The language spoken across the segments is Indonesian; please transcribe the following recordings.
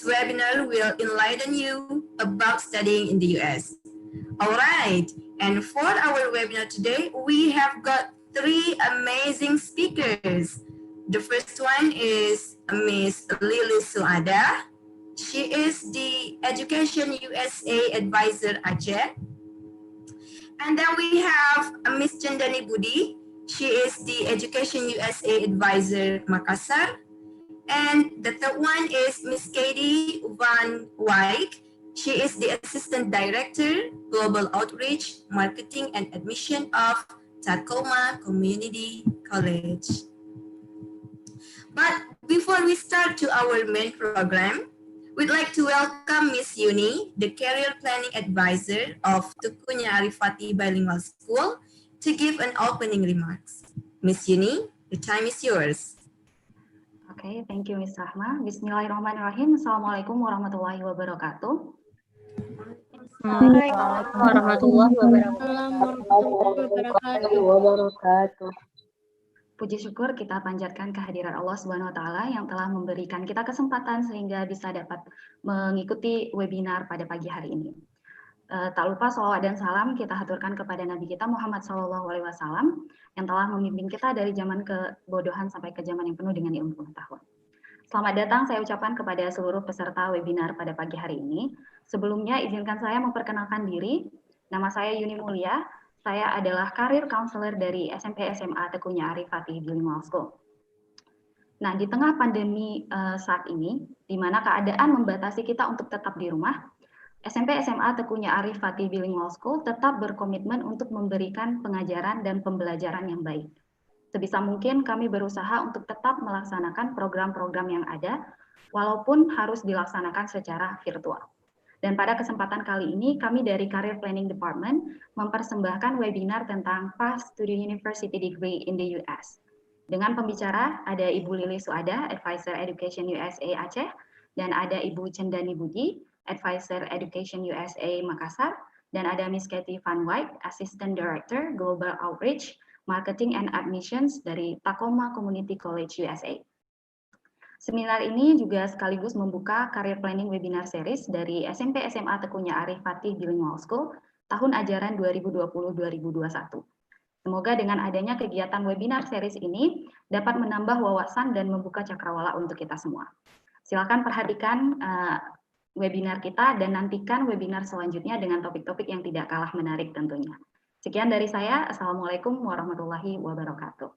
webinar will enlighten you about studying in the US. All right, and for our webinar today, we have got three amazing speakers. The first one is Miss Lilis Su'adah. She is the Education USA Advisor Aceh. And then we have Miss Chendani Budhi. She is the Education USA Advisor Makassar. And the third one is Miss Katie Van Wyk. She is the Assistant Director, Global Outreach, Marketing and Admission of Tacoma Community College. But before we start to our main program, we'd like to welcome Miss Yuni, the Career Planning Advisor of Teuku Arif Fatih Bilingual School, to give an opening remarks. Miss Yuni, the time is yours. Okay, thank you, Ms. Rahma. Bismillahirrahmanirrahim. Assalamualaikum warahmatullahi wabarakatuh. Waalaikumsalam warahmatullahi wabarakatuh. Puji syukur kita panjatkan kehadiran Allah Subhanahu wa taala yang telah memberikan kita kesempatan sehingga bisa dapat mengikuti webinar pada pagi hari ini. Tak lupa sholawat dan salam kita haturkan kepada Nabi kita Muhammad SAW yang telah memimpin kita dari zaman kebodohan sampai ke zaman yang penuh dengan ilmu pengetahuan. Selamat datang saya ucapkan kepada seluruh peserta webinar pada pagi hari ini. Sebelumnya izinkan saya memperkenalkan diri. Nama saya Yuni Mulia. Saya adalah karir counselor dari SMP-SMA Teuku Arif Fatih Bilingual School. Nah, di tengah pandemi saat ini, di mana keadaan membatasi kita untuk tetap di rumah, SMP-SMA Teuku Arif Fatih Bilingual School tetap berkomitmen untuk memberikan pengajaran dan pembelajaran yang baik. Sebisa mungkin kami berusaha untuk tetap melaksanakan program-program yang ada, walaupun harus dilaksanakan secara virtual. Dan pada kesempatan kali ini, kami dari Career Planning Department mempersembahkan webinar tentang Path to the University Degree in the US. Dengan pembicara ada Ibu Lilis Su'adah, Advisor Education USA Aceh, dan ada Ibu Chendani Budhi, Advisor Education USA Makassar, dan ada Miss Katie Van Wyk, Assistant Director Global Outreach, Marketing and Admissions dari Tacoma Community College USA. Seminar ini juga sekaligus membuka Career Planning Webinar Series dari SMP-SMA Teuku Arif Fatih Bilingual School tahun ajaran 2020-2021. Semoga dengan adanya kegiatan webinar series ini dapat menambah wawasan dan membuka cakrawala untuk kita semua. Silakan perhatikan webinar kita dan nantikan webinar selanjutnya dengan topik-topik yang tidak kalah menarik tentunya. Sekian dari saya. Assalamualaikum warahmatullahi wabarakatuh.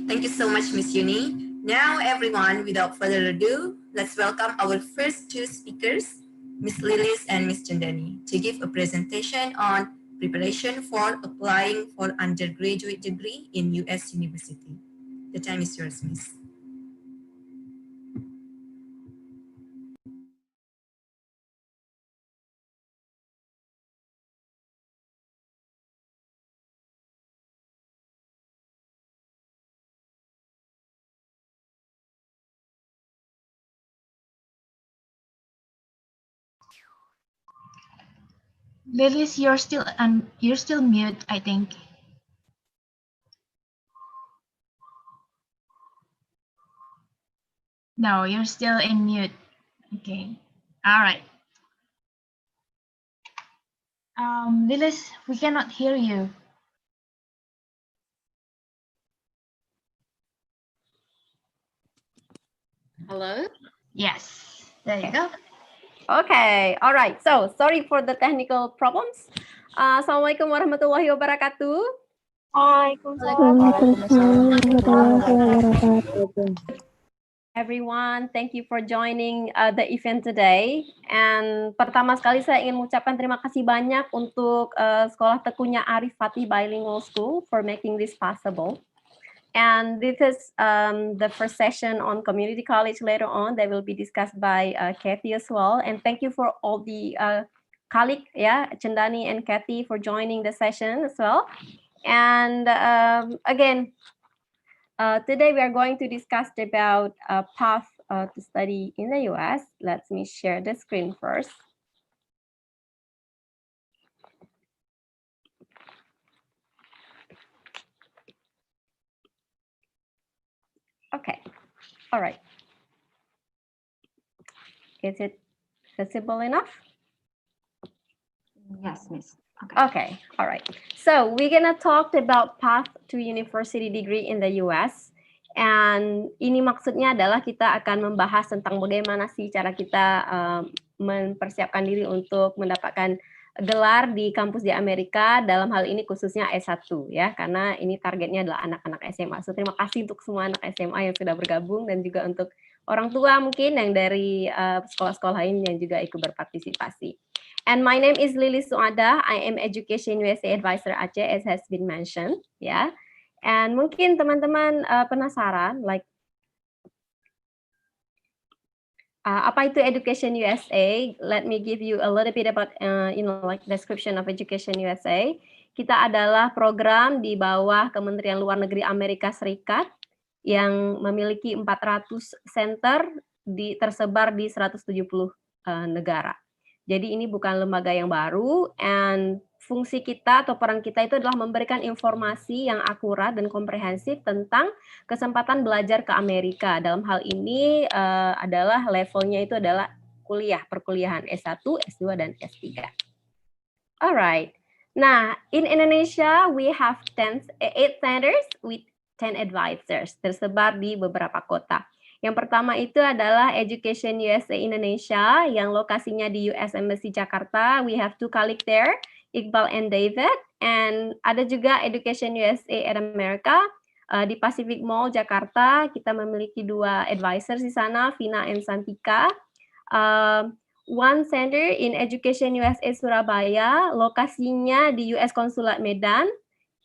Thank you so much, Miss Yuni. Now, everyone, without further ado, let's welcome our first two speakers, Miss Lilis and Miss Chendani, to give a presentation on preparation for applying for undergraduate degree in US University. The time is yours, Miss. Lilis, you're still mute, I think. No, you're still in mute. Okay. All right. Lilis, we cannot hear you. Hello? Yes, there you go. Okay, all right. So, sorry for the technical problems. Assalamualaikum warahmatullahi wabarakatuh. Everyone, thank you for joining the event today. And pertama sekali saya ingin mengucapkan terima kasih banyak untuk Sekolah Teuku Arif Fatih Bilingual School for making this possible. And this is the first session on community college. Later on, that will be discussed by Kathy as well. And thank you for all the colleagues, Chendani and Kathy, for joining the session as well. And again, today we are going to discuss about path to study in the US. Let me share the screen first. Okay, all right. Is it visible enough? Yes, Miss. Okay, all right. So we're gonna talk about path to university degree in the US. And ini maksudnya adalah kita akan membahas tentang bagaimana sih cara kita mempersiapkan diri untuk mendapatkan gelar di kampus di Amerika, dalam hal ini khususnya S1 ya, karena ini targetnya adalah anak-anak SMA. So terima kasih untuk semua anak SMA yang sudah bergabung dan juga untuk orang tua mungkin yang dari sekolah-sekolah lain yang juga ikut berpartisipasi. And my name is Lilis Su'adah. I am EducationUSA Advisor Aceh, as has been mentioned, ya. And mungkin teman-teman penasaran, like apa itu EducationUSA? Let me give you a little bit about, like description of EducationUSA. Kita adalah program di bawah Kementerian Luar Negeri Amerika Serikat yang memiliki 400 center tersebar di 170 negara. Jadi ini bukan lembaga yang baru, and fungsi kita atau peran kita itu adalah memberikan informasi yang akurat dan komprehensif tentang kesempatan belajar ke Amerika. Dalam hal ini adalah levelnya itu adalah perkuliahan S1, S2, dan S3. Alright. Nah, in Indonesia, we have 8 centers with 10 advisors, tersebar di beberapa kota. Yang pertama itu adalah EducationUSA Indonesia yang lokasinya di US Embassy Jakarta. We have 2 colleagues there, Iqbal and David. And ada juga EducationUSA at America di Pacific Mall Jakarta. Kita memiliki 2 advisors di sana, Vina and Santika. One center in EducationUSA Surabaya, lokasinya di US Konsulat Medan,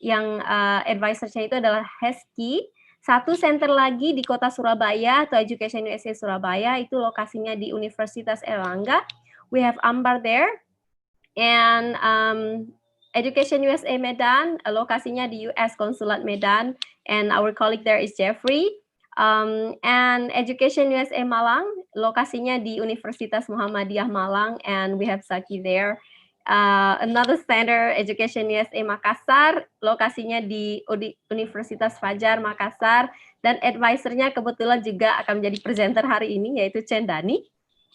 yang advisorsnya itu adalah Hesky. 1 center lagi di kota Surabaya atau EducationUSA Surabaya, itu lokasinya di Universitas Erlangga. We have Ambar there. And EducationUSA Medan, lokasinya di US Konsulat Medan, and our colleague there is Jeffrey. And EducationUSA Malang, lokasinya di Universitas Muhammadiyah Malang, and we have Saki there. Another center, EducationUSA Makassar, lokasinya di Universitas Fajar Makassar, dan advisornya kebetulan juga akan menjadi presenter hari ini, yaitu Chendani.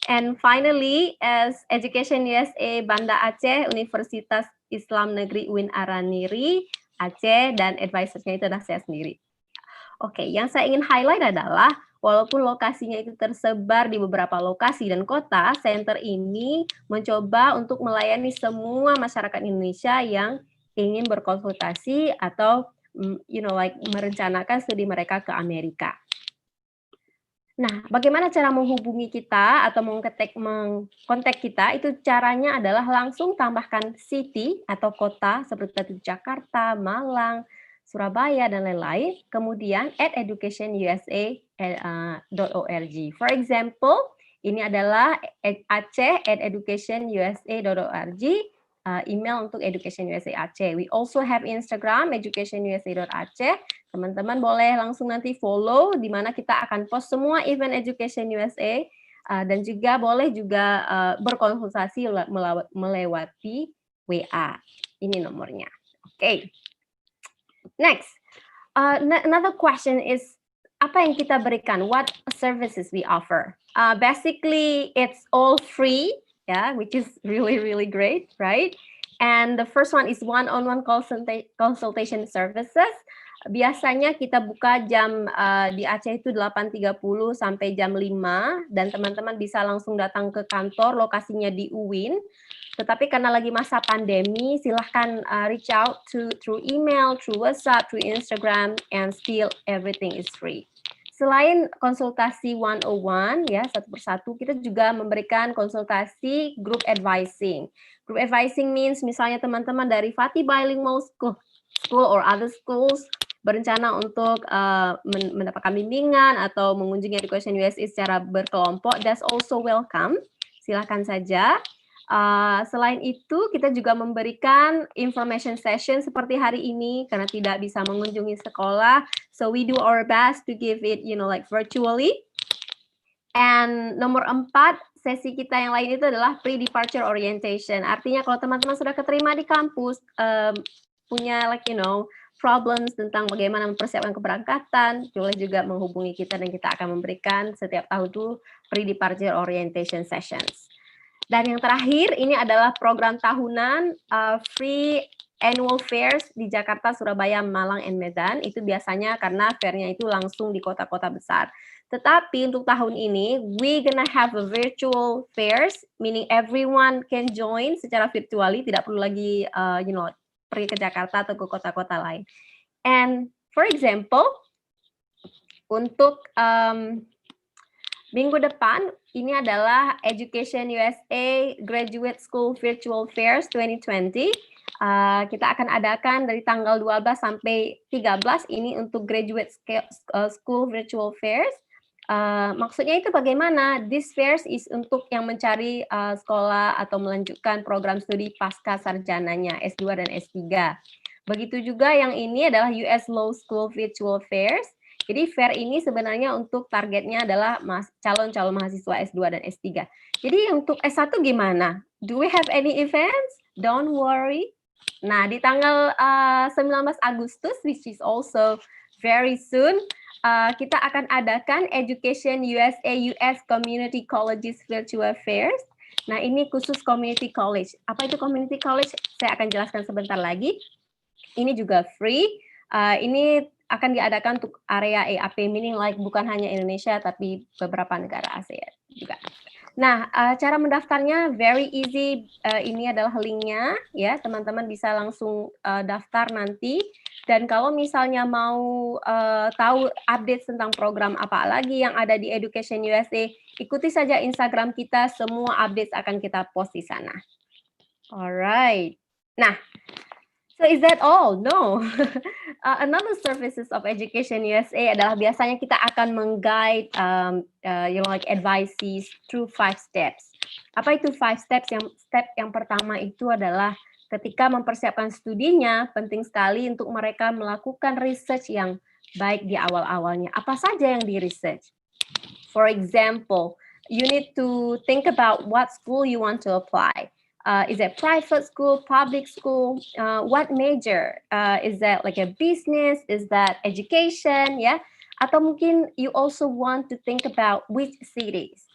And finally, as EducationUSA Banda Aceh, Universitas Islam Negeri UIN Araniri Aceh, dan advisornya itu adalah saya sendiri. Oke, yang saya ingin highlight adalah walaupun lokasinya itu tersebar di beberapa lokasi dan kota, center ini mencoba untuk melayani semua masyarakat Indonesia yang ingin berkonsultasi atau merencanakan studi mereka ke Amerika. Nah, bagaimana cara menghubungi kita atau mengkontak kita? Itu caranya adalah langsung tambahkan city atau kota seperti Jakarta, Malang, Surabaya, dan lain-lain, kemudian @educationusa.org. For example, ini adalah aceh@educationusa.org, email untuk EducationUSA Aceh. We also have Instagram, educationusa.aceh. Teman-teman boleh langsung nanti follow, di mana kita akan post semua event EducationUSA, dan juga boleh juga berkonsultasi melewati WA. Ini nomornya. Oke. Next, another question is, apa yang kita berikan? What services we offer? Basically, it's all free, yeah, which is really, really great, right? And the first one is one-on-one consultation services. Biasanya kita buka jam di Aceh itu 8.30 sampai jam 5, dan teman-teman bisa langsung datang ke kantor, lokasinya di UIN. Tetapi karena lagi masa pandemi, silahkan reach out through email, through WhatsApp, through Instagram, and still everything is free. Selain konsultasi 101, ya, satu persatu, kita juga memberikan konsultasi group advising. Group advising means misalnya teman-teman dari Fatih Bilingual School or other schools berencana untuk mendapatkan bimbingan atau mengunjungi EducationUSA secara berkelompok, that's also welcome. Silakan saja. Selain itu, kita juga memberikan information session seperti hari ini karena tidak bisa mengunjungi sekolah. So we do our best to give it, like virtually. And nomor 4, sesi kita yang lain itu adalah pre-departure orientation. Artinya kalau teman-teman sudah keterima di kampus, punya problems tentang bagaimana mempersiapkan keberangkatan, boleh juga menghubungi kita dan kita akan memberikan setiap tahun itu pre-departure orientation sessions. Dan yang terakhir ini adalah program tahunan free annual fairs di Jakarta, Surabaya, Malang, and Medan. Itu biasanya karena fairnya itu langsung di kota-kota besar. Tetapi untuk tahun ini, we gonna have a virtual fairs, meaning everyone can join secara virtually, tidak perlu lagi, pergi ke Jakarta atau ke kota-kota lain. And for example, untuk minggu depan, ini adalah EducationUSA Graduate School Virtual Fairs 2020. Kita akan adakan dari tanggal 12 sampai 13 ini untuk Graduate School Virtual Fairs. Maksudnya itu bagaimana? This fairs is untuk yang mencari sekolah atau melanjutkan program studi pasca sarjananya S2 dan S3. Begitu juga yang ini adalah US Law School Virtual Fairs. Jadi fair ini sebenarnya untuk targetnya adalah calon-calon mahasiswa S2 dan S3. Jadi untuk S1 gimana? Do we have any events? Don't worry. Nah, di tanggal 19 Agustus, which is also very soon, kita akan adakan EducationUSA US Community Colleges Virtual Fairs. Nah, ini khusus community college. Apa itu community college? Saya akan jelaskan sebentar lagi. Ini juga free. Ini akan diadakan untuk area EAP, meaning like bukan hanya Indonesia, tapi beberapa negara ASEAN juga. Nah, cara mendaftarnya very easy. Ini adalah linknya, ya, teman-teman bisa langsung daftar nanti. Dan kalau misalnya mau tahu update tentang program apa lagi yang ada di Education USA, ikuti saja Instagram kita, semua update akan kita post di sana. Alright. Nah, so is that all? No. Another services of Education USA adalah biasanya kita akan meng-guide, like advices through 5 steps. Apa itu 5 steps? Step yang pertama itu adalah ketika mempersiapkan studinya, penting sekali untuk mereka melakukan research yang baik di awal-awalnya. Apa saja yang di-research? For example, you need to think about what school you want to apply. Is it private school, public school? What major? Is that like a business? Is that education? Yeah. Atau mungkin you also want to think about which cities.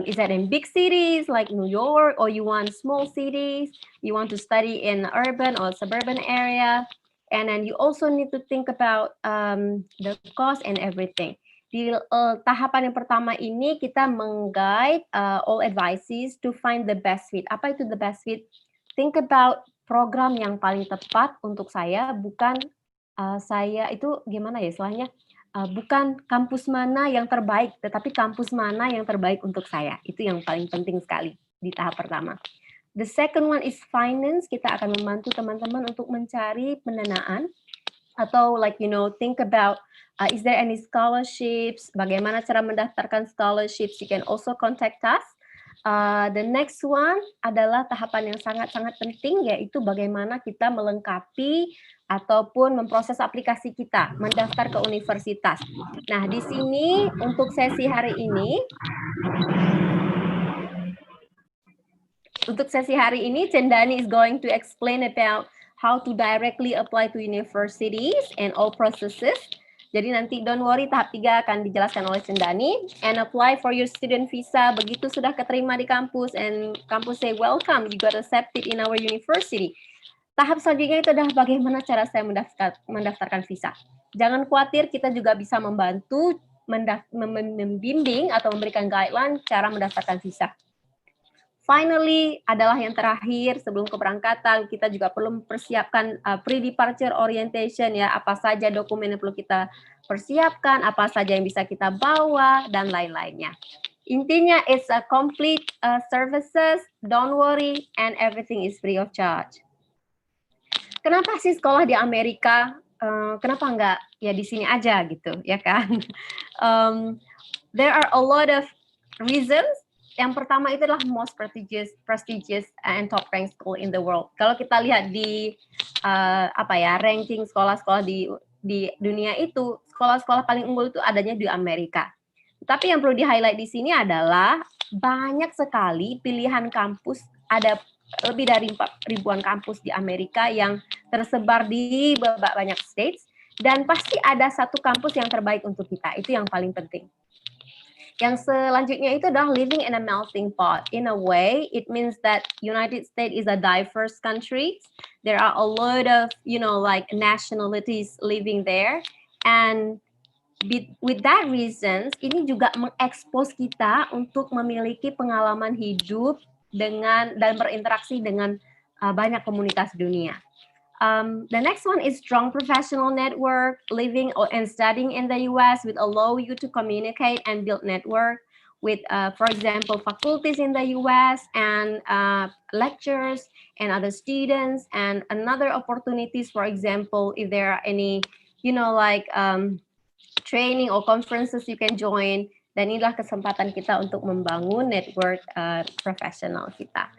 Is that in big cities like New York, or you want small cities? You want to study in urban or suburban area? And then you also need to think about the cost and everything. Di tahapan yang pertama ini kita meng-guide all advices to find the best fit. Apa itu the best fit? Think about program yang paling tepat untuk saya, bukan saya itu gimana ya istilahnya? Bukan kampus mana yang terbaik, tetapi kampus mana yang terbaik untuk saya. Itu yang paling penting sekali di tahap pertama. The second one is finance. Kita akan membantu teman-teman untuk mencari pendanaan atau think about is there any scholarships? Bagaimana cara mendaftarkan scholarships? You can also contact us. The next one adalah tahapan yang sangat-sangat penting, yaitu bagaimana kita melengkapi ataupun memproses aplikasi kita, mendaftar ke universitas. Nah, di sini untuk sesi hari ini, Chendani is going to explain about how to directly apply to universities and all processes. Jadi nanti don't worry, tahap 3 akan dijelaskan oleh Chendani. And apply for your student visa. Begitu sudah keterima di kampus and kampus say welcome, you got accepted in our university. Tahap selanjutnya itu adalah bagaimana cara saya mendaftarkan visa. Jangan khawatir, kita juga bisa membantu, membimbing atau memberikan guideline cara mendaftarkan visa. Finally, adalah yang terakhir, sebelum keberangkatan, kita juga perlu mempersiapkan pre-departure orientation, ya, apa saja dokumen yang perlu kita persiapkan, apa saja yang bisa kita bawa, dan lain-lainnya. Intinya, it's a complete services, don't worry, and everything is free of charge. Kenapa sih sekolah di Amerika, kenapa enggak ya di sini aja gitu, ya kan? There are a lot of reasons. Yang pertama itu adalah most prestigious and top ranked school in the world. Kalau kita lihat di ranking sekolah-sekolah di dunia itu, sekolah-sekolah paling unggul itu adanya di Amerika. Tapi yang perlu di-highlight di sini adalah banyak sekali pilihan kampus, ada lebih dari ribuan kampus di Amerika yang tersebar di banyak states, dan pasti ada satu kampus yang terbaik untuk kita. Itu yang paling penting. Yang selanjutnya itu adalah living in a melting pot. In a way, it means that United States is a diverse country. There are a lot of, like nationalities living there. And with that reasons, ini juga mengekspos kita untuk memiliki pengalaman hidup dan berinteraksi dengan banyak komunitas dunia. The next one is strong professional network. Living and studying in the US will allow you to communicate and build network with, for example, faculties in the US and lecturers and other students, and another opportunities, for example, if there are any, training or conferences you can join. Dan inilah kesempatan kita untuk membangun network profesional kita.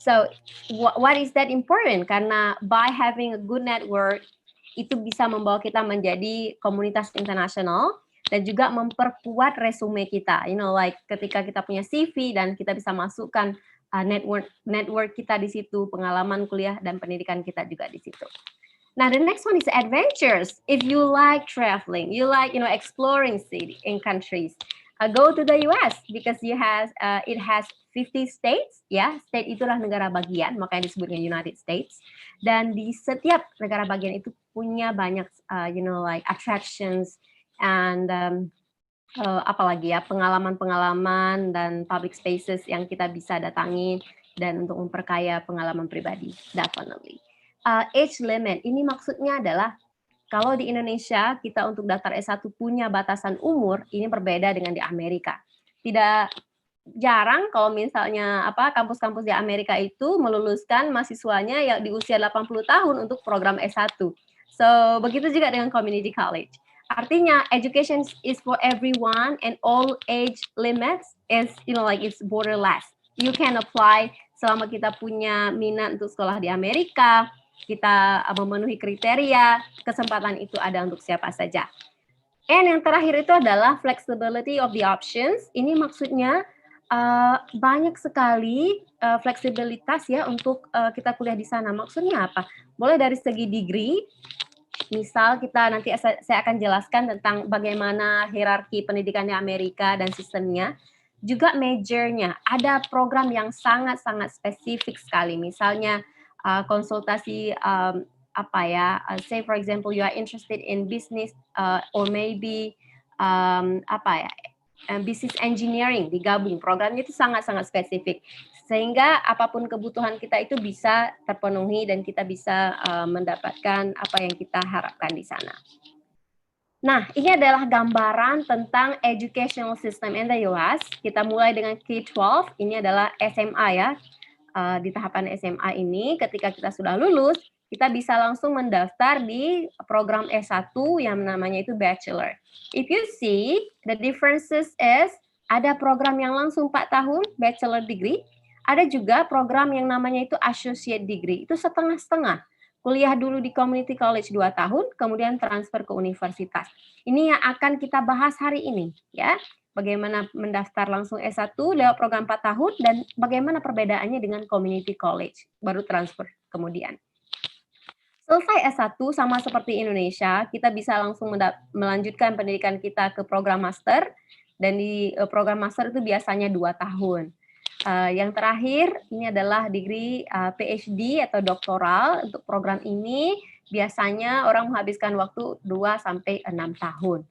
So, what is that important? Karena by having a good network, itu bisa membawa kita menjadi komunitas internasional dan juga memperkuat resume kita. Like ketika kita punya CV dan kita bisa masukkan network kita di situ, pengalaman kuliah dan pendidikan kita juga di situ. Now, the next one is adventures. If you like traveling, you like, exploring city in countries, go to the US because it has 50 states, ya. State itulah negara bagian, makanya disebutnya United States. Dan di setiap negara bagian itu punya banyak, like attractions and apalagi ya, pengalaman-pengalaman dan public spaces yang kita bisa datangi dan untuk memperkaya pengalaman pribadi, definitely. Age limit, ini maksudnya adalah kalau di Indonesia kita untuk daftar S1 punya batasan umur, ini berbeda dengan di Amerika. Tidak jarang kalau misalnya kampus-kampus di Amerika itu meluluskan mahasiswanya yang di usia 80 tahun untuk program S1. So, begitu juga dengan community college. Artinya education is for everyone and all age limits is it's borderless. You can apply selama kita punya minat untuk sekolah di Amerika, kita memenuhi kriteria, kesempatan itu ada untuk siapa saja. And yang terakhir itu adalah flexibility of the options. Ini maksudnya banyak sekali fleksibilitas ya untuk kita kuliah di sana. Maksudnya apa? Boleh dari segi degree, misal kita nanti saya akan jelaskan tentang bagaimana hierarki pendidikan di Amerika dan sistemnya. Juga majornya, ada program yang sangat-sangat spesifik sekali. Misalnya konsultasi say for example you are interested in business or maybe business engineering, digabung. Programnya itu sangat-sangat spesifik. Sehingga apapun kebutuhan kita itu bisa terpenuhi dan kita bisa mendapatkan apa yang kita harapkan di sana. Nah, ini adalah gambaran tentang educational system in the US. Kita mulai dengan K-12, ini adalah SMA ya. Di tahapan SMA ini, ketika kita sudah lulus, kita bisa langsung mendaftar di program S1 yang namanya itu Bachelor. If you see, the differences is, ada program yang langsung 4 tahun, Bachelor degree, ada juga program yang namanya itu Associate degree, itu setengah-setengah. Kuliah dulu di community college 2 tahun, kemudian transfer ke universitas. Ini yang akan kita bahas hari ini, ya. Bagaimana mendaftar langsung S1 lewat program 4 tahun, dan bagaimana perbedaannya dengan community college, baru transfer kemudian. Selesai S1 sama seperti Indonesia, kita bisa langsung melanjutkan pendidikan kita ke program master, dan di program master itu biasanya 2 tahun. Yang terakhir, ini adalah degree PhD atau doktoral. Untuk program ini, biasanya orang menghabiskan waktu 2-6 tahun.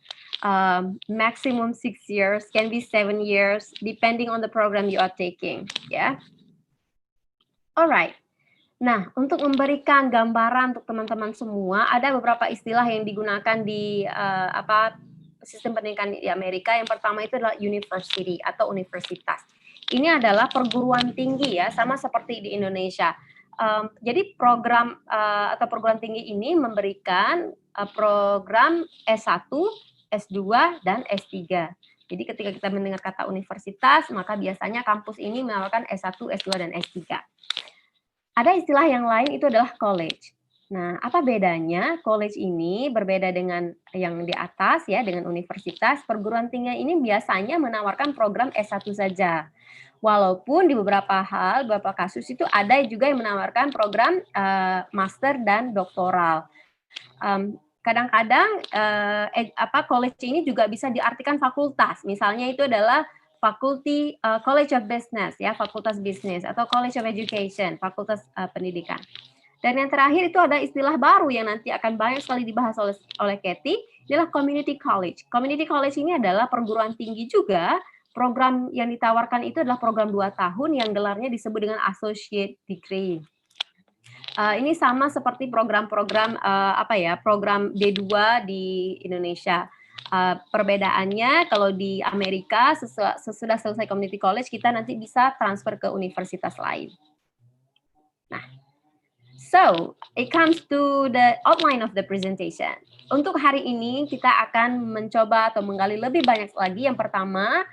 Maximum 6 years, can be 7 years, depending on the program you are taking. Ya. Alright. Nah, untuk memberikan gambaran untuk teman-teman semua, ada beberapa istilah yang digunakan di sistem pendidikan di Amerika. Yang pertama itu adalah university atau universitas. Ini adalah perguruan tinggi ya, sama seperti di Indonesia. Jadi program atau perguruan tinggi ini memberikan program S1, S2, dan S3. Jadi ketika kita mendengar kata universitas, maka biasanya kampus ini menawarkan S1, S2, dan S3. Ada istilah yang lain, itu adalah college. Nah, apa bedanya? College ini berbeda dengan yang di atas ya, dengan universitas. Perguruan tinggi ini biasanya menawarkan program S1 saja. Walaupun di beberapa kasus itu ada juga yang menawarkan program master dan doktoral. Kadang-kadang college ini juga bisa diartikan fakultas. Misalnya itu adalah Faculty College of Business ya, Fakultas Bisnis, atau College of Education, Fakultas Pendidikan. Dan yang terakhir itu ada istilah baru yang nanti akan banyak sekali dibahas oleh Katie, adalah Community College. Community College ini adalah perguruan tinggi juga. Program yang ditawarkan itu adalah program 2 tahun yang gelarnya disebut dengan Associate Degree. Ini sama seperti program-program program D2 di Indonesia. Perbedaannya kalau di Amerika sesudah selesai Community College kita nanti bisa transfer ke universitas lain. Nah, so, it comes to the outline of the presentation. Untuk hari ini, kita akan mencoba atau menggali lebih banyak lagi. Yang pertama,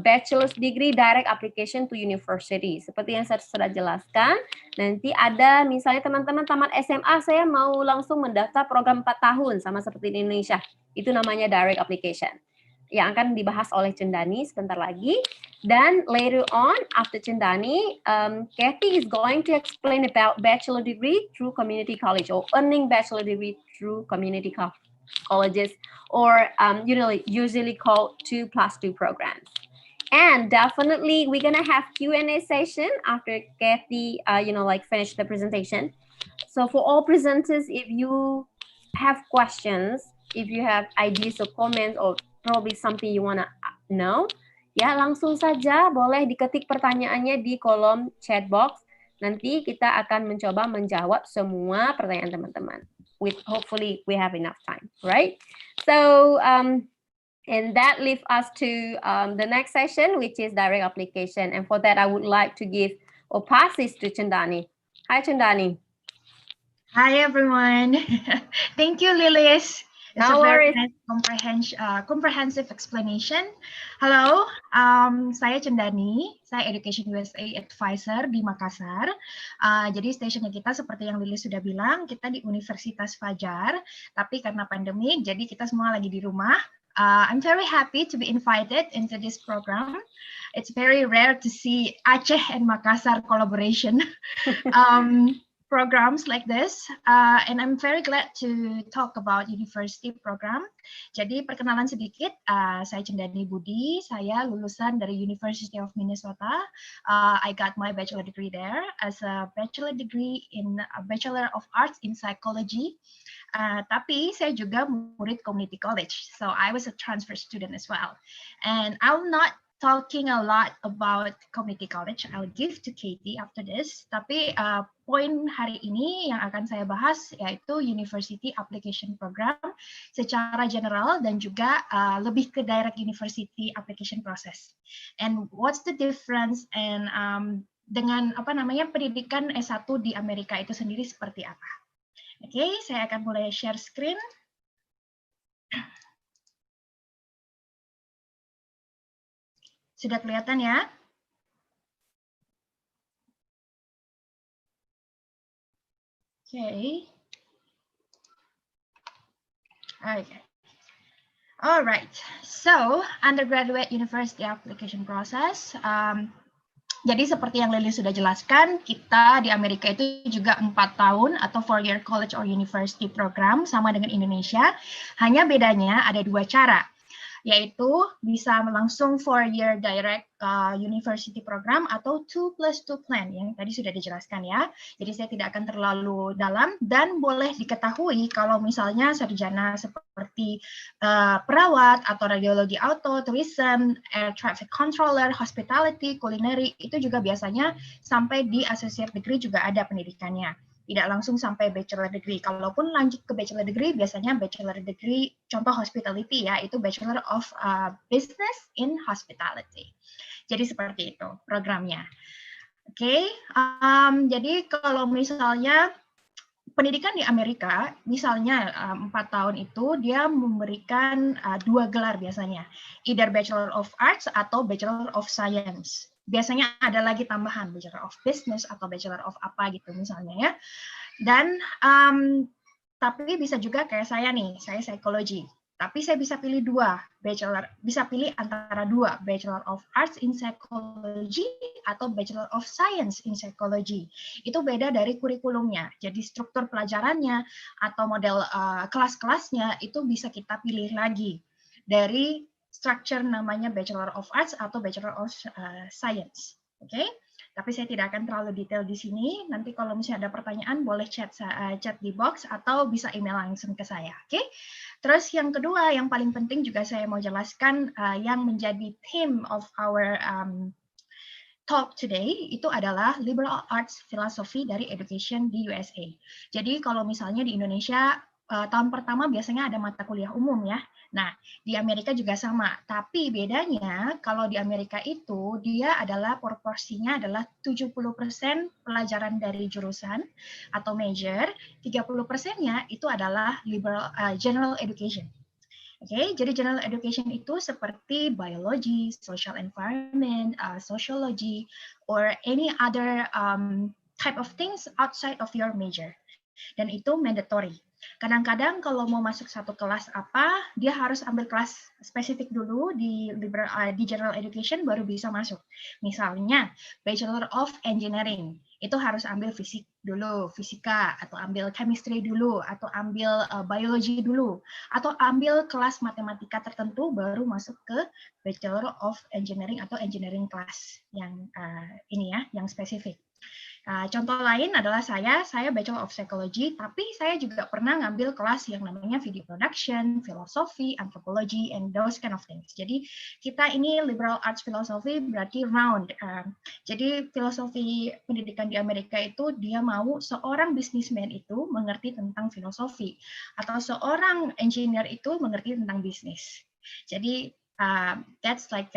Bachelor's Degree Direct Application to University. Seperti yang saya sudah jelaskan, nanti ada misalnya teman-teman tamat SMA, saya mau langsung mendaftar program 4 tahun, sama seperti di Indonesia. Itu namanya Direct Application. Yang akan dibahas oleh Chendani sebentar lagi. Dan later on, after Chendani, Katie is going to explain about bachelor degree through community college or earning bachelor degree through community colleges or usually called 2+2 programs. And definitely we're gonna have Q&A session after Katie, finish the presentation. So for all presenters, if you have questions, if you have ideas or comments or probably something you wanna know, ya langsung saja boleh diketik pertanyaannya di kolom chat box. Nanti kita akan mencoba menjawab semua pertanyaan teman-teman. Hopefully we have enough time, right? So and that leads us to the next session, which is direct application. And for that, I would like to give or pass this to Chendani. Hi, Chendani. Hi, everyone. Thank you, Lilis. It's No a very worries. nice comprehensive explanation. Halo, saya Chendani, saya EducationUSA Advisor di Makassar. Jadi stationnya kita seperti yang Lilis sudah bilang, kita di Universitas Fajar, tapi karena pandemi, jadi kita semua lagi di rumah. I'm very happy to be invited into this program. It's very rare to see Aceh and Makassar collaboration. Programs like this, and I'm very glad to talk about university program. Jadi perkenalan sedikit, saya Chendani Budhi, saya lulusan dari University of Minnesota. I got my bachelor degree there as a bachelor degree in a Bachelor of Arts in Psychology. Tapi saya juga murid community college, so I was a transfer student as well. And I'm not talking a lot about community college. I'll give to Katie after this. Tapi poin hari ini yang akan saya bahas yaitu University Application Program secara general dan juga lebih ke direct university application process. And what's the difference and dengan pendidikan S1 di Amerika itu sendiri seperti apa? Oke, saya akan mulai share screen. Sudah kelihatan ya? Okay. All right. So, undergraduate university application process. Jadi seperti yang Lilis sudah jelaskan, kita di Amerika itu juga 4 tahun atau 4-year college or university program sama dengan Indonesia. Hanya bedanya ada 2 cara, yaitu bisa langsung 4-year direct university program atau 2+2 plan yang tadi sudah dijelaskan ya. Jadi saya tidak akan terlalu dalam dan boleh diketahui kalau misalnya sarjana seperti perawat atau radiologi auto, tourism, air traffic controller, hospitality, culinary itu juga biasanya sampai di associate degree juga ada pendidikannya. Tidak langsung sampai bachelor degree. Kalaupun lanjut ke bachelor degree, biasanya bachelor degree, contoh hospitality ya, itu Bachelor of Business in Hospitality. Jadi seperti itu programnya. Oke, jadi kalau misalnya pendidikan di Amerika, misalnya 4 tahun itu, dia memberikan 2 gelar biasanya. Either Bachelor of Arts atau Bachelor of Science. Biasanya ada lagi tambahan Bachelor of Business atau Bachelor of apa gitu misalnya ya. Dan tapi bisa juga kayak saya nih, saya psikologi. Tapi saya bisa pilih bisa pilih antara dua, Bachelor of Arts in Psychology atau Bachelor of Science in Psychology. Itu beda dari kurikulumnya. Jadi struktur pelajarannya atau model kelas-kelasnya itu bisa kita pilih lagi dari structure namanya Bachelor of Arts atau Bachelor of Science. Oke? Tapi saya tidak akan terlalu detail di sini. Nanti kalau misalnya ada pertanyaan, boleh chat di box atau bisa email langsung ke saya. Oke? Terus yang kedua, yang paling penting juga saya mau jelaskan yang menjadi theme of our talk today itu adalah liberal arts philosophy dari education di USA. Jadi kalau misalnya di Indonesia tahun pertama biasanya ada mata kuliah umum ya. Nah, di Amerika juga sama, tapi bedanya kalau di Amerika itu dia adalah proporsinya adalah 70% pelajaran dari jurusan atau major, 30%-nya itu adalah liberal general education. Oke, jadi general education itu seperti biology, social environment, sociology, or any other type of things outside of your major. Dan itu mandatory. Kadang-kadang kalau mau masuk satu kelas apa, dia harus ambil kelas spesifik dulu di general education baru bisa masuk. Misalnya Bachelor of Engineering, itu harus ambil fisik dulu, fisika, atau ambil chemistry dulu, atau ambil biology dulu, atau ambil kelas matematika tertentu baru masuk ke Bachelor of Engineering atau engineering class yang ini ya, yang spesifik. Contoh lain adalah saya Bachelor of Psychology, tapi saya juga pernah ngambil kelas yang namanya video production, filosofi, anthropology, and those kind of things. Jadi kita ini liberal arts philosophy berarti round. Jadi filosofi pendidikan di Amerika itu dia mau seorang businessman itu mengerti tentang filosofi, atau seorang engineer itu mengerti tentang bisnis. Jadi that's like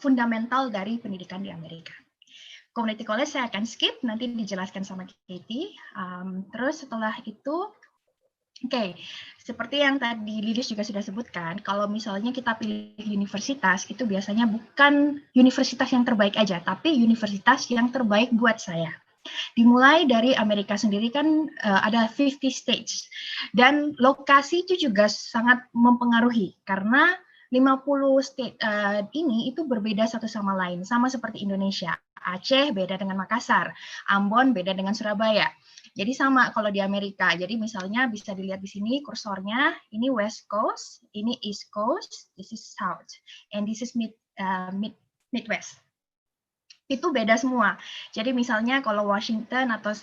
fundamental dari pendidikan di Amerika. Community college saya akan skip, nanti dijelaskan sama Katie. Terus setelah itu, seperti yang tadi Lilis juga sudah sebutkan, kalau misalnya kita pilih universitas, itu biasanya bukan universitas yang terbaik aja, tapi universitas yang terbaik buat saya. Dimulai dari Amerika sendiri kan ada 50 states, dan lokasi itu juga sangat mempengaruhi, karena 50 state ini itu berbeda satu sama lain, sama seperti Indonesia. Aceh beda dengan Makassar, Ambon beda dengan Surabaya. Jadi sama kalau di Amerika. Jadi misalnya bisa dilihat di sini kursornya, ini West Coast, ini East Coast, this is South, and this is Midwest. Itu beda semua. Jadi misalnya kalau Washington atau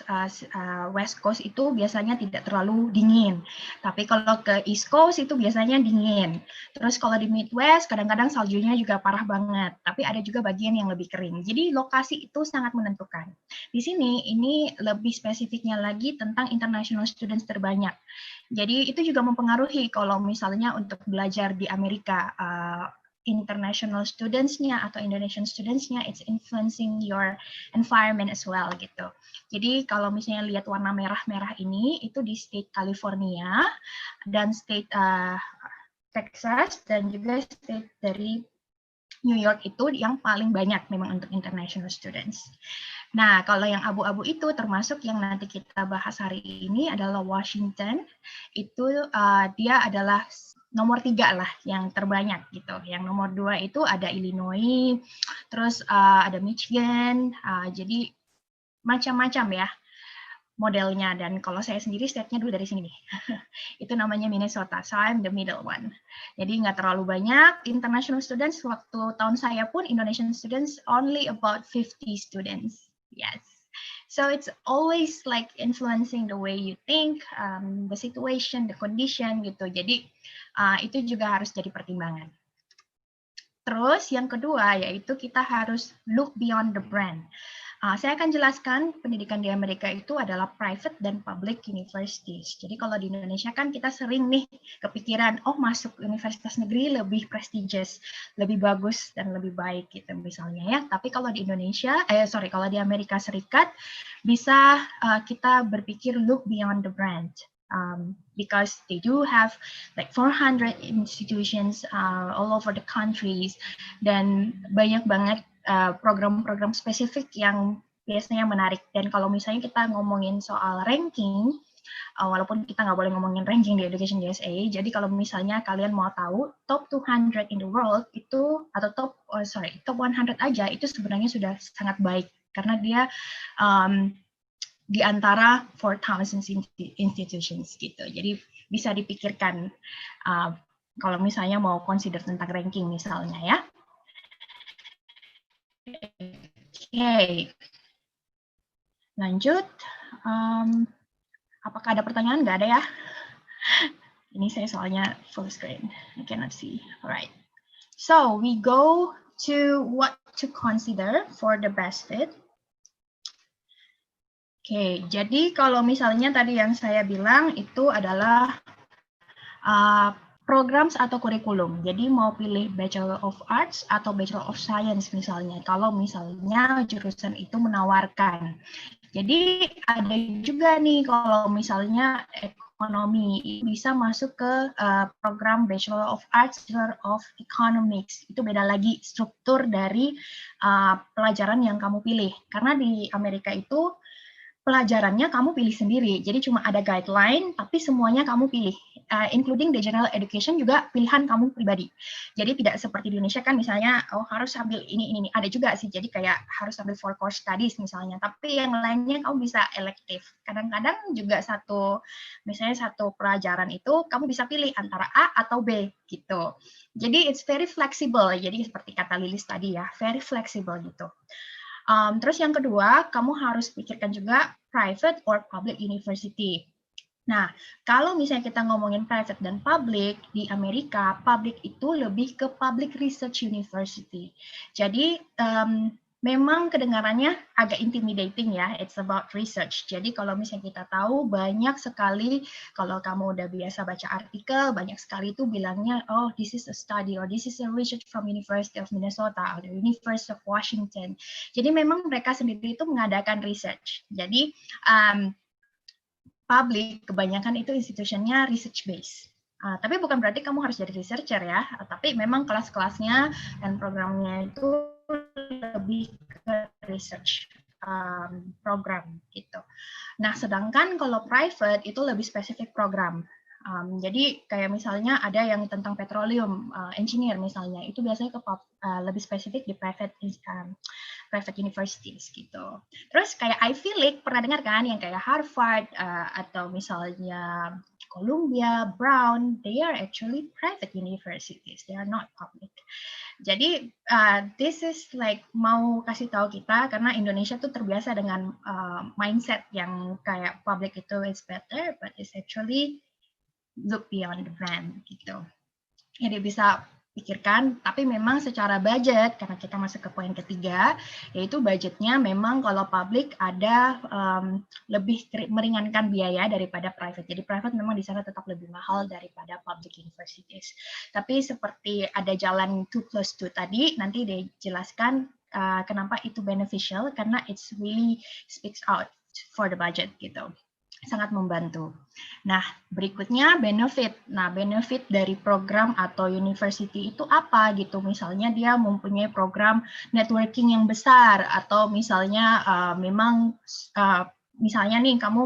West Coast itu biasanya tidak terlalu dingin. Tapi kalau ke East Coast itu biasanya dingin. Terus kalau di Midwest kadang-kadang saljunya juga parah banget. Tapi ada juga bagian yang lebih kering. Jadi lokasi itu sangat menentukan. Di sini ini lebih spesifiknya lagi tentang international students terbanyak. Jadi itu juga mempengaruhi kalau misalnya untuk belajar di Amerika, international students-nya atau Indonesian students-nya, it's influencing your environment as well gitu. Jadi kalau misalnya lihat warna merah-merah ini, itu di state California dan state Texas dan juga state dari New York itu yang paling banyak memang untuk international students. Nah, kalau yang abu-abu itu termasuk yang nanti kita bahas hari ini adalah Washington. Itu dia adalah nomor 3 lah yang terbanyak gitu. Yang nomor 2 itu ada Illinois, terus ada Michigan. Jadi macam-macam ya modelnya. Dan kalau saya sendiri state-nya dulu dari sini nih. Itu namanya Minnesota. So I'm the middle one. Jadi nggak terlalu banyak international students. Waktu tahun saya pun Indonesian students only about 50 students. Yes. So it's always like influencing the way you think, the situation, the condition gitu. Jadi itu juga harus jadi pertimbangan. Terus yang kedua yaitu kita harus look beyond the brand. Saya akan jelaskan pendidikan di Amerika itu adalah private dan public universities. Jadi kalau di Indonesia kan kita sering nih kepikiran, oh masuk universitas negeri lebih prestigious, lebih bagus dan lebih baik gitu misalnya ya. Tapi kalau di kalau di Amerika Serikat bisa kita berpikir look beyond the brand. Because they do have like 400 institutions all over the countries dan banyak banget program-program spesifik yang biasanya menarik. Dan kalau misalnya kita ngomongin soal ranking, walaupun kita nggak boleh ngomongin ranking di EducationUSA, jadi kalau misalnya kalian mau tahu top 200 in the world itu, atau top 100 aja, itu sebenarnya sudah sangat baik, karena dia di antara 4,000 institutions gitu. Jadi bisa dipikirkan kalau misalnya mau consider tentang ranking misalnya ya. Oke, lanjut. Apakah ada pertanyaan? Nggak ada ya? Ini saya soalnya full screen. I cannot see. Alright. So we go to what to consider for the best fit. Oke, jadi kalau misalnya tadi yang saya bilang itu adalah programs atau kurikulum. Jadi mau pilih Bachelor of Arts atau Bachelor of Science misalnya. Kalau misalnya jurusan itu menawarkan. Jadi ada juga nih kalau misalnya ekonomi bisa masuk ke program Bachelor of Arts, Bachelor of Economics. Itu beda lagi struktur dari pelajaran yang kamu pilih. Karena di Amerika itu pelajarannya kamu pilih sendiri, jadi cuma ada guideline, tapi semuanya kamu pilih, including the general education juga pilihan kamu pribadi. Jadi tidak seperti di Indonesia kan misalnya, oh harus ambil ini, ada juga sih, jadi kayak harus ambil 4 course studies misalnya, tapi yang lainnya kamu bisa elective. Kadang-kadang juga misalnya satu pelajaran itu kamu bisa pilih antara A atau B gitu. Jadi it's very flexible, jadi seperti kata Lilis tadi ya, very flexible gitu. Terus yang kedua, kamu harus pikirkan juga private or public university. Nah, kalau misalnya kita ngomongin private dan public, di Amerika, public itu lebih ke public research university. Jadi, memang kedengarannya agak intimidating ya, it's about research. Jadi kalau misalnya kita tahu banyak sekali, kalau kamu udah biasa baca artikel, banyak sekali itu bilangnya, oh this is a study, or this is a research from University of Minnesota, or the University of Washington. Jadi memang mereka sendiri itu mengadakan research. Jadi public kebanyakan itu institusinya research based. Tapi bukan berarti kamu harus jadi researcher ya, tapi memang kelas-kelasnya dan programnya itu lebih ke research program gitu. Nah, sedangkan kalau private itu lebih spesifik program. Jadi kayak misalnya ada yang tentang petroleum engineer misalnya, itu biasanya lebih spesifik di private universities gitu. Terus kayak Ivy League pernah dengar kan yang kayak Harvard atau misalnya Columbia, Brown, they are actually private universities, they are not public. Jadi this is like mau kasih tahu kita karena Indonesia tuh terbiasa dengan mindset yang kayak public itu is better, but it's actually look beyond the brand gitu. Jadi bisa pikirkan, tapi memang secara budget, karena kita masuk ke poin ketiga, yaitu budgetnya memang kalau public ada lebih meringankan biaya daripada private. Jadi private memang di sana tetap lebih mahal daripada public universities. Tapi seperti ada jalan 2+2 tadi, nanti dijelaskan kenapa itu beneficial, karena it's really speaks out for the budget gitu. Sangat membantu. Nah, berikutnya benefit. Nah, benefit dari program atau university itu apa gitu? Misalnya dia mempunyai program networking yang besar atau misalnya misalnya nih kamu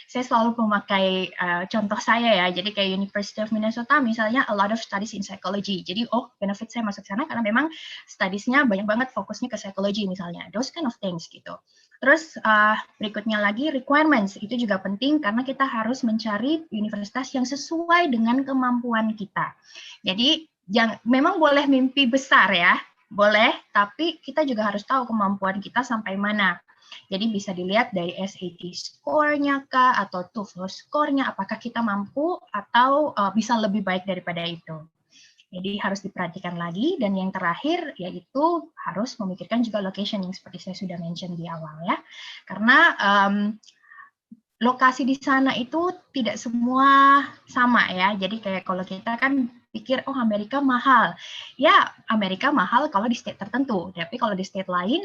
saya selalu memakai contoh saya ya, jadi kayak University of Minnesota misalnya a lot of studies in psychology. Jadi benefit saya masuk sana karena memang studies-nya banyak banget fokusnya ke psychology misalnya, those kind of things gitu. Terus berikutnya lagi requirements, itu juga penting karena kita harus mencari universitas yang sesuai dengan kemampuan kita. Jadi memang boleh mimpi besar ya, boleh, tapi kita juga harus tahu kemampuan kita sampai mana. Jadi bisa dilihat dari SAT score-nya kah, atau TOEFL score-nya, apakah kita mampu atau bisa lebih baik daripada itu. Jadi harus diperhatikan lagi, dan yang terakhir yaitu harus memikirkan juga location yang seperti saya sudah mention di awal ya. Karena lokasi di sana itu tidak semua sama ya. Jadi kayak kalau kita kan pikir Amerika mahal. Ya, Amerika mahal kalau di state tertentu, tapi kalau di state lain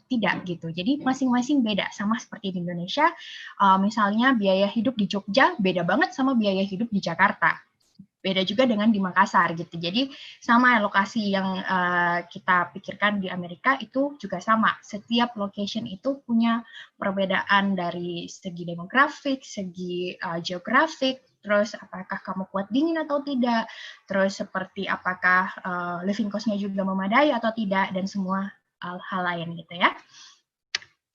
tidak gitu. Jadi masing-masing beda, sama seperti di Indonesia. Misalnya biaya hidup di Jogja beda banget sama biaya hidup di Jakarta. beda juga dengan di Makassar gitu. Jadi sama lokasi yang kita pikirkan di Amerika itu juga sama. Setiap location itu punya perbedaan dari segi demografik, segi geografik, terus apakah kamu kuat dingin atau tidak, terus seperti apakah living cost-nya juga memadai atau tidak, dan semua hal-hal lain gitu ya.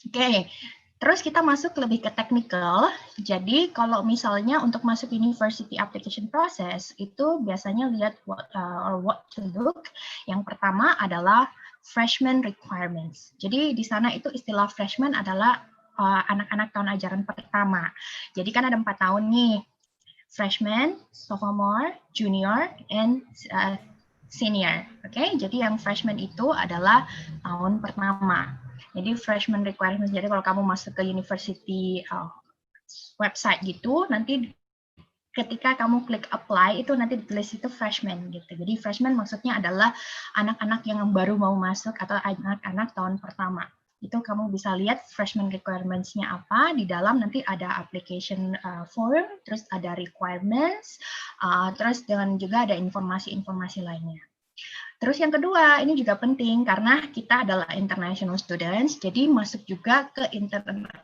Oke. Terus kita masuk lebih ke technical. Jadi kalau misalnya untuk masuk university application process itu biasanya lihat what to look. Yang pertama adalah freshman requirements. Jadi di sana itu istilah freshman adalah anak-anak tahun ajaran pertama. Jadi kan ada 4 tahun nih. Freshman, sophomore, junior, and senior. Oke, jadi yang freshman itu adalah tahun pertama. Jadi freshman requirements, jadi kalau kamu masuk ke university website gitu, nanti ketika kamu klik apply, itu nanti ditulis itu freshman gitu. Jadi freshman maksudnya adalah anak-anak yang baru mau masuk atau anak-anak tahun pertama. Itu kamu bisa lihat freshman requirements-nya apa, di dalam nanti ada application form, terus ada requirements, terus dan juga ada informasi-informasi lainnya. Terus yang kedua, ini juga penting karena kita adalah international students, jadi masuk juga ke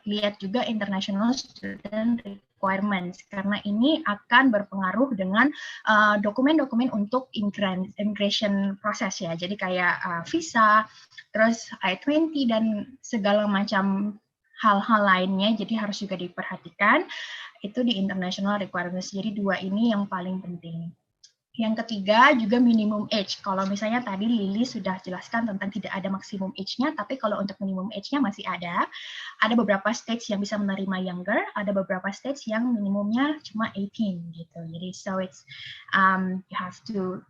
lihat juga international student requirements, karena ini akan berpengaruh dengan dokumen-dokumen untuk immigration process ya, jadi kayak visa, terus I-20 dan segala macam hal-hal lainnya, jadi harus juga diperhatikan, itu di international requirements, jadi 2 ini yang paling penting. Yang ketiga juga minimum age. Kalau misalnya tadi Lilis sudah jelaskan tentang tidak ada maksimum age-nya, tapi kalau untuk minimum age-nya masih ada. Ada beberapa states yang bisa menerima younger, ada beberapa states yang minimumnya cuma 18 gitu. Jadi so it's you have to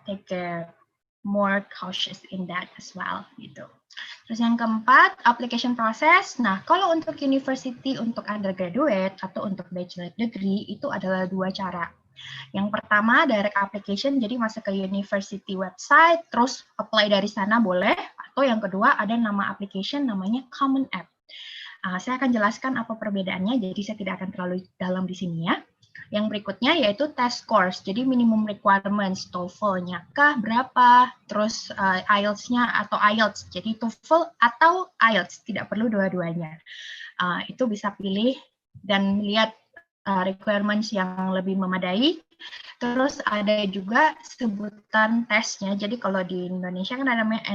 take a more cautious in that as well gitu. Terus yang keempat, application process. Nah, kalau untuk university, untuk undergraduate atau untuk bachelor degree itu adalah 2 cara. Yang pertama, direct application, jadi masuk ke university website, terus apply dari sana boleh. Atau yang kedua, ada nama application namanya Common App. Saya akan jelaskan apa perbedaannya, jadi saya tidak akan terlalu dalam di sini ya. Yang berikutnya yaitu test scores, jadi minimum requirements, TOEFL-nya kah berapa, terus IELTS-nya atau IELTS, jadi TOEFL atau IELTS, tidak perlu dua-duanya. Itu bisa pilih dan melihat requirements yang lebih memadai. Terus ada juga sebutan tesnya. Jadi kalau di Indonesia kan ada namanya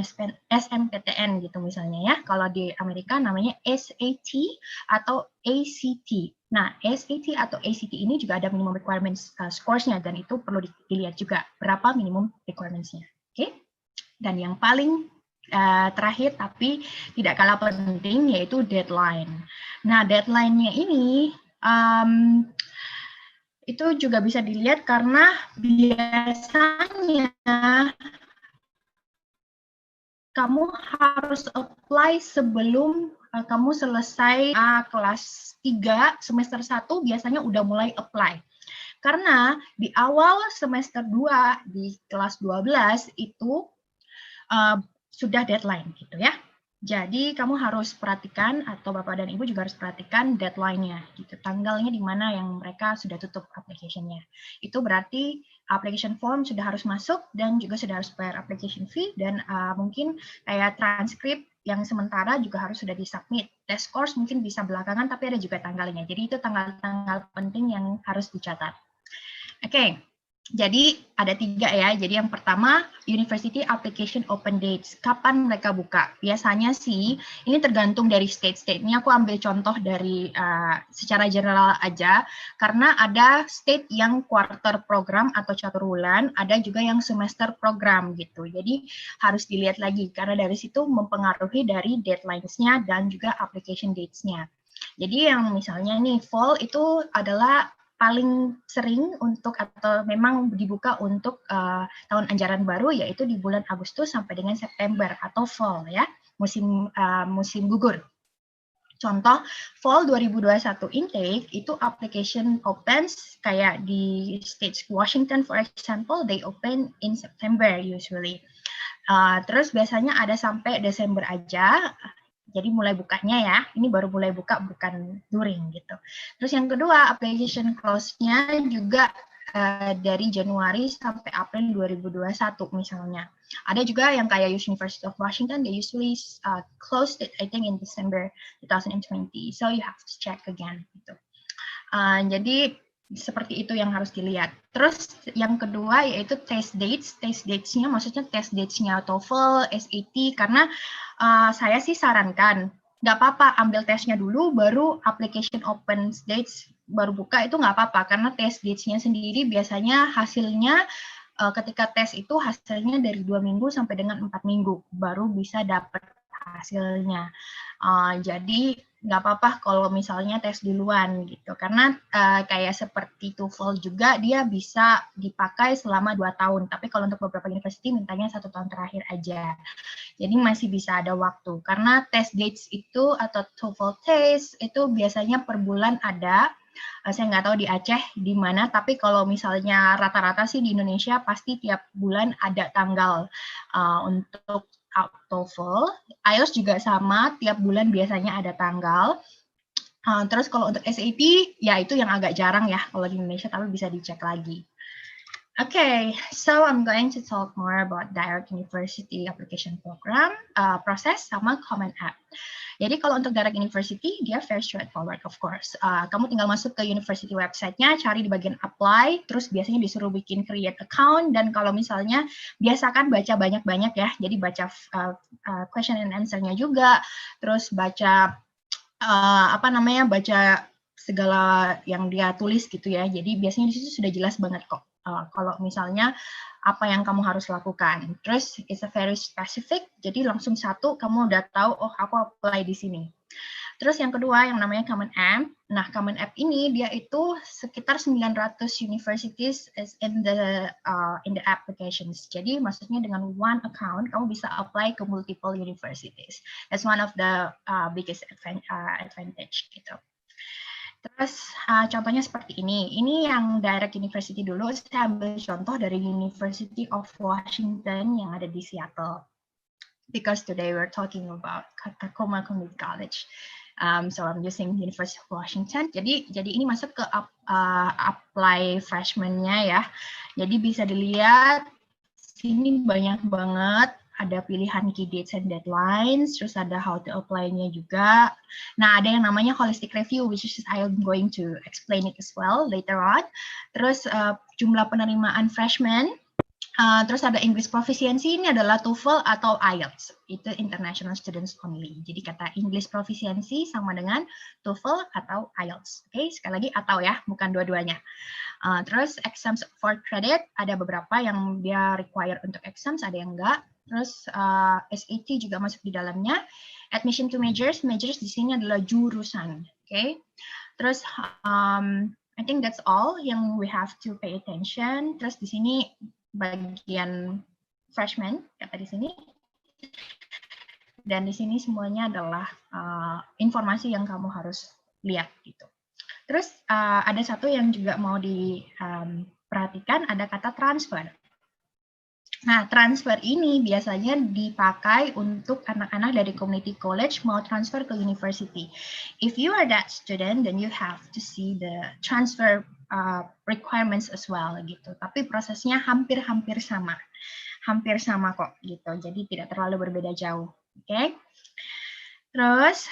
SMPTN gitu misalnya ya. Kalau di Amerika namanya SAT atau ACT. Nah, SAT atau ACT ini juga ada minimum requirements scores-nya dan itu perlu dilihat juga berapa minimum requirements-nya. Oke. Dan yang paling terakhir tapi tidak kalah penting yaitu deadline. Nah, deadline-nya ini itu juga bisa dilihat karena biasanya kamu harus apply sebelum kamu selesai kelas 3 semester 1 biasanya udah mulai apply. Karena di awal semester 2 di kelas 12 itu sudah deadline gitu ya. Jadi kamu harus perhatikan atau Bapak dan Ibu juga harus perhatikan deadline-nya gitu. Tanggalnya di mana yang mereka sudah tutup application-nya. Itu berarti application form sudah harus masuk dan juga sudah harus bayar application fee dan mungkin kayak transkrip yang sementara juga harus sudah disubmit. Test course mungkin bisa belakangan tapi ada juga tanggalnya. Jadi itu tanggal-tanggal penting yang harus dicatat. Oke. Jadi ada 3 ya. Jadi yang pertama University Application Open Dates. Kapan mereka buka? Biasanya sih ini tergantung dari state-state. Ini aku ambil contoh dari secara general aja. Karena ada state yang quarter program atau catur bulan, ada juga yang semester program gitu. Jadi harus dilihat lagi karena dari situ mempengaruhi dari deadlines-nya dan juga application dates-nya. Jadi yang misalnya nih fall itu adalah paling sering untuk atau memang dibuka untuk tahun ajaran baru yaitu di bulan Agustus sampai dengan September atau fall ya, musim gugur. Contoh fall 2021 intake itu application opens kayak di state Washington for example, they open in September usually. Terus biasanya ada sampai Desember aja. Jadi mulai bukanya ya, ini baru mulai buka bukan during gitu. Terus yang kedua application close-nya juga dari Januari sampai April 2021 misalnya. Ada juga yang kayak University of Washington, they usually closed it, I think in December 2020. So you have to check again. Gitu. Jadi seperti itu yang harus dilihat. Terus yang kedua yaitu test dates. Test dates-nya maksudnya test dates-nya TOEFL, SAT, karena saya sih sarankan nggak apa-apa ambil tesnya dulu, baru application open dates baru buka, itu nggak apa-apa, karena test dates-nya sendiri biasanya hasilnya ketika tes itu hasilnya dari 2 minggu sampai dengan 4 minggu baru bisa dapat hasilnya. Jadi nggak apa-apa kalau misalnya tes duluan gitu, karena kayak seperti TOEFL juga dia bisa dipakai selama 2 tahun, tapi kalau untuk beberapa university mintanya 1 tahun terakhir aja. Jadi masih bisa ada waktu, karena test dates itu atau TOEFL test itu biasanya per bulan ada. Saya nggak tahu di Aceh di mana, tapi kalau misalnya rata-rata sih di Indonesia pasti tiap bulan ada tanggal untuk TOEFL. IELTS juga sama, tiap bulan biasanya ada tanggal. Terus kalau untuk SAT, ya itu yang agak jarang ya kalau di Indonesia, tapi bisa dicek lagi. Okay, so I'm going to talk more about direct university application program, process sama Common App. Jadi kalau untuk direct university, dia very straightforward, of course. Kamu tinggal masuk ke university website-nya, cari di bagian apply, terus biasanya disuruh bikin create account, dan kalau misalnya biasakan baca banyak-banyak ya, jadi baca question and answer-nya juga, terus baca baca segala yang dia tulis gitu ya. Jadi biasanya di situ sudah jelas banget kok. Kalau misalnya apa yang kamu harus lakukan. Terus it's a very specific, jadi langsung satu kamu udah tahu, oh aku apply di sini. Terus yang kedua yang namanya Common App. Nah, Common App ini dia itu sekitar 900 universities in the applications. Jadi maksudnya dengan one account kamu bisa apply ke multiple universities. That's one of the biggest advantage gitu. Terus contohnya seperti ini. Ini yang direct university dulu. Saya ambil contoh dari University of Washington yang ada di Seattle. Because today we're talking about Tacoma Community College. So I'm using University of Washington. Jadi ini masuk ke apply freshman-nya ya. Jadi bisa dilihat sini banyak banget. Ada pilihan key dates and deadlines, terus ada how to apply-nya juga. Nah, ada yang namanya holistic review, which is I'm going to explain it as well later on. Terus jumlah penerimaan freshman, terus ada English proficiency, ini adalah TOEFL atau IELTS, itu international students only. Jadi kata English proficiency sama dengan TOEFL atau IELTS. Oke, sekali lagi atau ya, bukan dua-duanya. Terus exams for credit, ada beberapa yang dia require untuk exams, ada yang enggak. Terus SAT juga masuk di dalamnya. Admission to majors di sini adalah jurusan. Okay? Terus I think that's all yang we have to pay attention. Terus di sini bagian freshman kata di sini. Dan di sini semuanya adalah informasi yang kamu harus lihat gitu. Terus ada satu yang juga mau diperhatikan, ada kata transfer. Nah, transfer ini biasanya dipakai untuk anak-anak dari community college mau transfer ke university. If you are that student, then you have to see the transfer requirements as well gitu. Tapi prosesnya hampir sama kok gitu. Jadi tidak terlalu berbeda jauh. Oke? Terus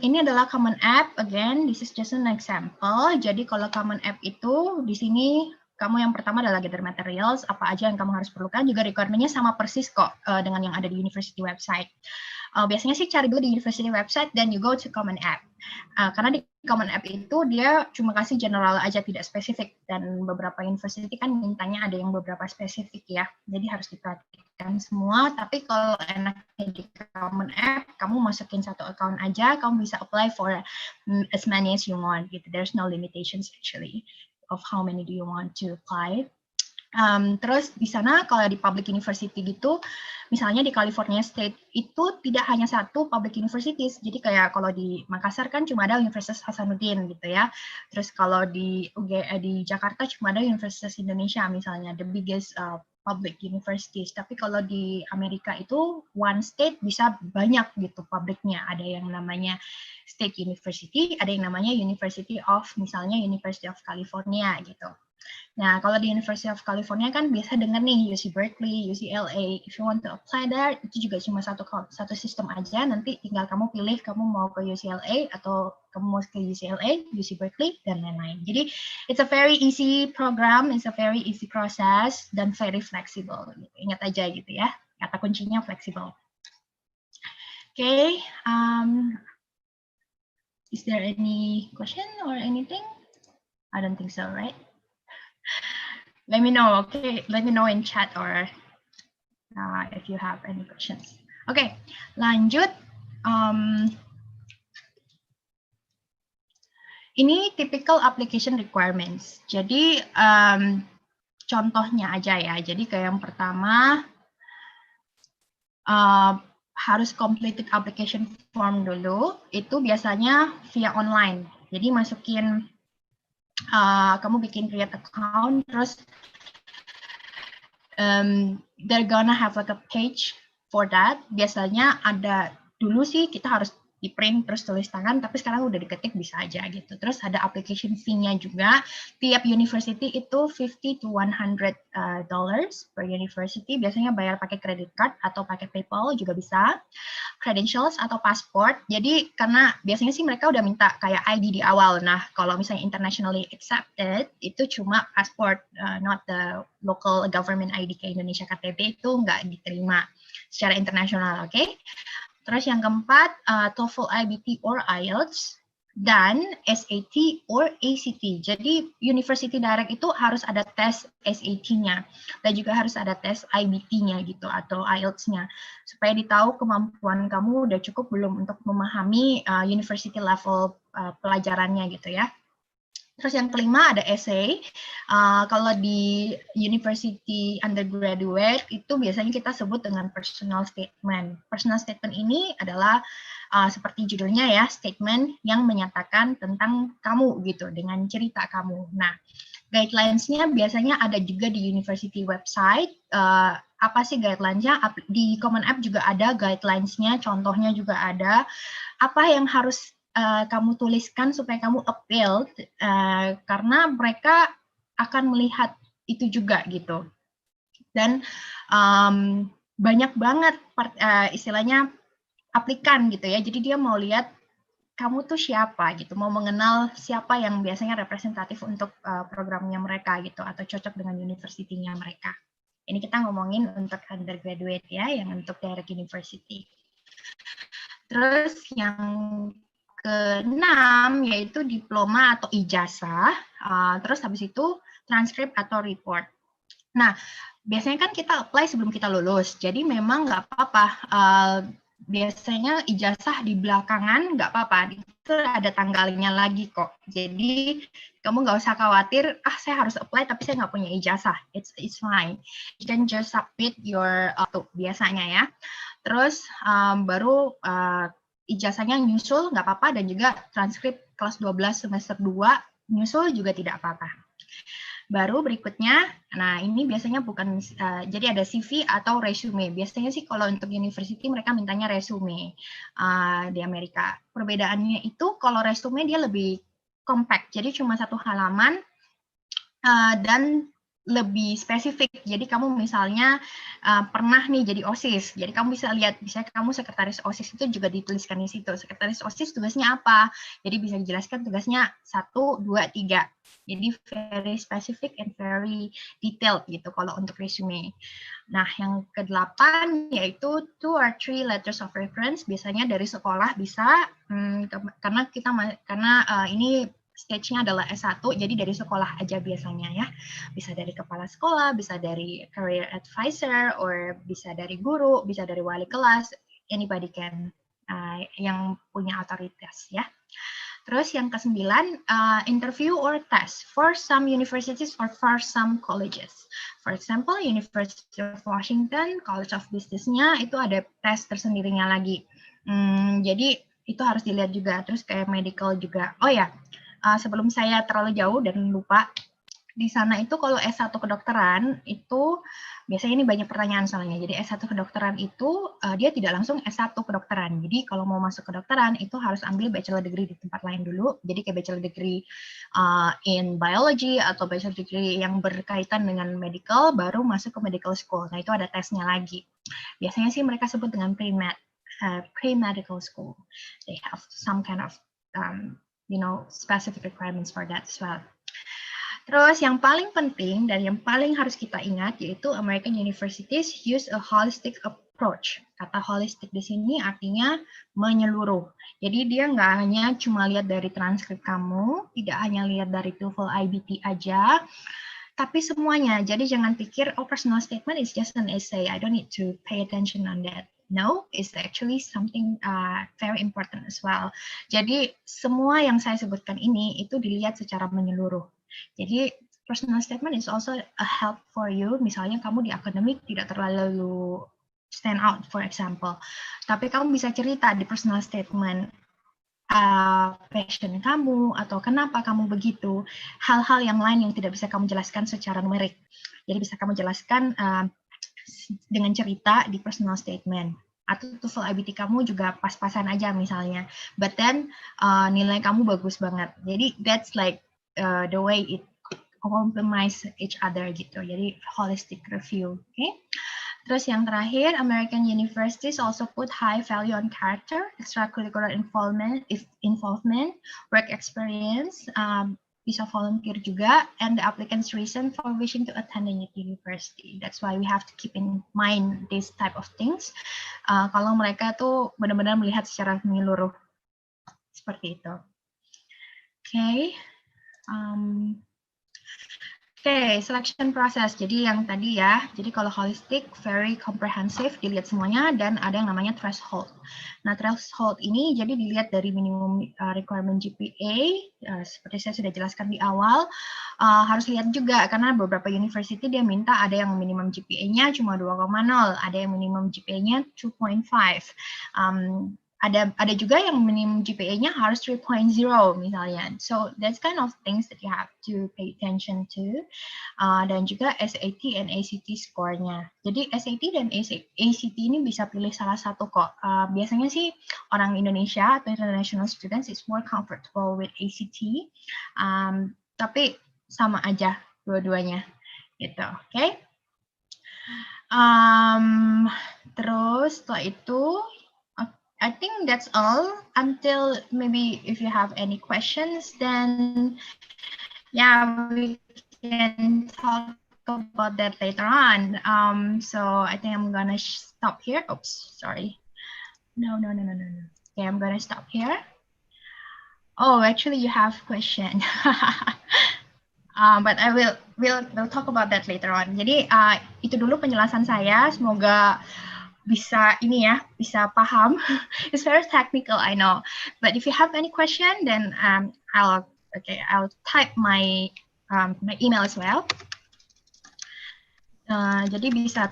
ini adalah Common App. Again, this is just an example. Jadi kalau Common App itu di sini kamu yang pertama adalah gather materials, apa aja yang kamu harus perlukan, juga requirement-nya sama persis kok dengan yang ada di university website. Biasanya sih cari dulu di university website, then you go to Common App. Karena di Common App itu dia cuma kasih general aja, tidak spesifik. Dan beberapa university kan mintanya ada yang beberapa spesifik ya, jadi harus diperhatikan semua. Tapi kalau enaknya di Common App, kamu masukin satu account aja, kamu bisa apply for as many as you want. Gitu. There's no limitations actually of how many do you want to apply. Terus di sana kalau di public university gitu, misalnya di California State itu tidak hanya satu public universities. Jadi kayak kalau di Makassar kan cuma ada Universitas Hasanuddin gitu ya. Terus kalau di Jakarta cuma ada Universitas Indonesia misalnya, the biggest public universities. Tapi kalau di Amerika itu one state bisa banyak gitu publiknya. Ada yang namanya State University, ada yang namanya University of misalnya University of California gitu. Nah, kalau di University of California kan biasa dengar nih UC Berkeley, UCLA. If you want to apply there, itu juga cuma satu sistem aja. Nanti tinggal kamu pilih kamu mau ke UCLA atau kamu mau ke UCLA, UC Berkeley, dan lain-lain. Jadi, it's a very easy program, it's a very easy process, dan very flexible. Ingat aja gitu ya, kata kuncinya flexible. Okay, is there any question or anything? I don't think so, right? Let me know, okay? Let me know in chat or if you have any questions. Okay, lanjut. Ini typical application requirements. Jadi contohnya aja ya. Jadi kayak yang pertama harus completed application form dulu. Itu biasanya via online. Jadi masukin kamu bikin create account, terus they're gonna have like a page for that. Biasanya ada dulu sih kita harus di print terus tulis tangan, tapi sekarang udah diketik bisa aja gitu. Terus ada application fee-nya juga. Tiap university itu $50 to $100 per university. Biasanya bayar pakai credit card atau pakai PayPal juga bisa. Credentials atau passport. Jadi karena biasanya sih mereka udah minta kayak ID di awal. Nah, kalau misalnya internationally accepted itu cuma passport, not the local government ID kayak Indonesia KTP itu nggak diterima secara internasional, oke? Terus yang keempat, TOEFL, IBT, or IELTS, dan SAT or ACT. Jadi University Direct itu harus ada tes SAT-nya, dan juga harus ada tes IBT-nya gitu, atau IELTS-nya, supaya ditahu kemampuan kamu udah cukup belum untuk memahami university level pelajarannya gitu ya. Terus yang kelima ada essay. Kalau di university undergraduate itu biasanya kita sebut dengan personal statement. Personal statement ini adalah seperti judulnya ya, statement yang menyatakan tentang kamu gitu, dengan cerita kamu. Nah, guidelines-nya biasanya ada juga di university website. Apa sih guidelines-nya? Di Common App juga ada guidelines-nya, contohnya juga ada. Apa yang harus kamu tuliskan supaya kamu appeal, karena mereka akan melihat itu juga gitu. Dan banyak banget istilahnya aplikan gitu ya, jadi dia mau lihat kamu tuh siapa gitu, mau mengenal siapa yang biasanya representatif untuk programnya mereka gitu, atau cocok dengan university-nya mereka. Ini kita ngomongin untuk undergraduate ya, yang untuk direct university. Terus yang keenam yaitu diploma atau ijazah, terus habis itu transkrip atau report. Nah, biasanya kan kita apply sebelum kita lulus, jadi memang nggak apa-apa. Biasanya ijazah di belakangan nggak apa-apa, itu ada tanggalnya lagi kok. Jadi kamu nggak usah khawatir, saya harus apply tapi saya nggak punya ijazah. It's fine. You can just submit your biasanya ya. Terus baru ijazahnya nyusul nggak apa-apa, dan juga transkrip kelas 12 semester 2 nyusul juga tidak apa-apa. Baru berikutnya, nah ini biasanya bukan, jadi ada CV atau resume. Biasanya sih kalau untuk university mereka mintanya resume di Amerika. Perbedaannya itu kalau resume dia lebih compact, jadi cuma 1 halaman dan lebih spesifik. Jadi kamu misalnya pernah nih jadi OSIS, jadi kamu bisa lihat, misalnya kamu sekretaris OSIS itu juga dituliskan di situ. Sekretaris OSIS tugasnya apa? Jadi bisa dijelaskan tugasnya 1, 2, 3. Jadi very specific and very detailed gitu kalau untuk resume. Nah, yang ke-8 yaitu 2 or 3 letters of reference. Biasanya dari sekolah bisa, karena ini stage-nya adalah S1, jadi dari sekolah aja biasanya ya. Bisa dari kepala sekolah, bisa dari career advisor, or bisa dari guru, bisa dari wali kelas, anybody can, yang punya otoritas ya. Terus yang ke-9, interview or test for some universities or for some colleges. For example, University of Washington, College of Business-nya itu ada tes tersendirinya lagi. Jadi itu harus dilihat juga. Terus kayak medical juga. Oh ya, sebelum saya terlalu jauh dan lupa, di sana itu kalau S1 kedokteran itu biasanya ini banyak pertanyaan soalnya. Jadi S1 kedokteran itu dia tidak langsung S1 kedokteran. Jadi kalau mau masuk kedokteran itu harus ambil bachelor degree di tempat lain dulu. Jadi kayak bachelor degree in biology atau bachelor degree yang berkaitan dengan medical baru masuk ke medical school. Nah, itu ada tesnya lagi. Biasanya sih mereka sebut dengan pre-medical school. They have some kind of specific requirements for that as well. Terus yang paling penting dan yang paling harus kita ingat yaitu American universities use a holistic approach. Kata holistic di sini artinya menyeluruh. Jadi dia nggak hanya cuma lihat dari transkrip kamu, tidak hanya lihat dari TOEFL IBT aja, tapi semuanya. Jadi jangan pikir, oh personal statement is just an essay, I don't need to pay attention on that. No, it's actually something very important as well. Jadi semua yang saya sebutkan ini itu dilihat secara menyeluruh. Jadi personal statement is also a help for you. Misalnya kamu di akademik tidak terlalu stand out, for example. Tapi kamu bisa cerita di personal statement passion kamu atau kenapa kamu begitu. Hal-hal yang lain yang tidak bisa kamu jelaskan secara numerik. Jadi bisa kamu jelaskan dengan cerita di personal statement. Atau TOEFL IBT kamu juga pas-pasan aja misalnya. But then nilai kamu bagus banget. Jadi that's like the way it complements each other gitu. Jadi holistic review. Okay? Terus yang terakhir, American universities also put high value on character, extracurricular involvement, work experience, bisa volunteer juga, and the applicant's reason for wishing to attend a university. That's why we have to keep in mind this type of things. Kalau mereka tuh benar-benar melihat secara menyeluruh seperti itu. Okay. Selection process. Jadi yang tadi ya, jadi kalau holistic, very comprehensive, dilihat semuanya, dan ada yang namanya threshold. Nah, threshold ini jadi dilihat dari minimum requirement GPA, seperti saya sudah jelaskan di awal, harus lihat juga, karena beberapa university dia minta ada yang minimum GPA-nya cuma 2,0, ada yang minimum GPA-nya 2.5. Ada juga yang minimum GPA-nya harus 3.0 misalnya. So that's kind of things that you have to pay attention to. Dan juga SAT and ACT score-nya. Jadi SAT dan ACT ini bisa pilih salah satu kok. Biasanya sih orang Indonesia atau international students is more comfortable with ACT. Tapi sama aja dua-duanya gitu, oke? Okay? Terus setelah itu I think that's all until maybe if you have any questions, then yeah, we can talk about that later on. So I think I'm gonna stop here. Oops, sorry. No. Okay, I'm gonna stop here. Oh, actually you have question. But I will talk about that later on. Jadi itu dulu penjelasan saya. Semoga bisa ini ya, bisa paham. It's very technical, I know. But if you have any question, then I'll type my email as well. Jadi bisa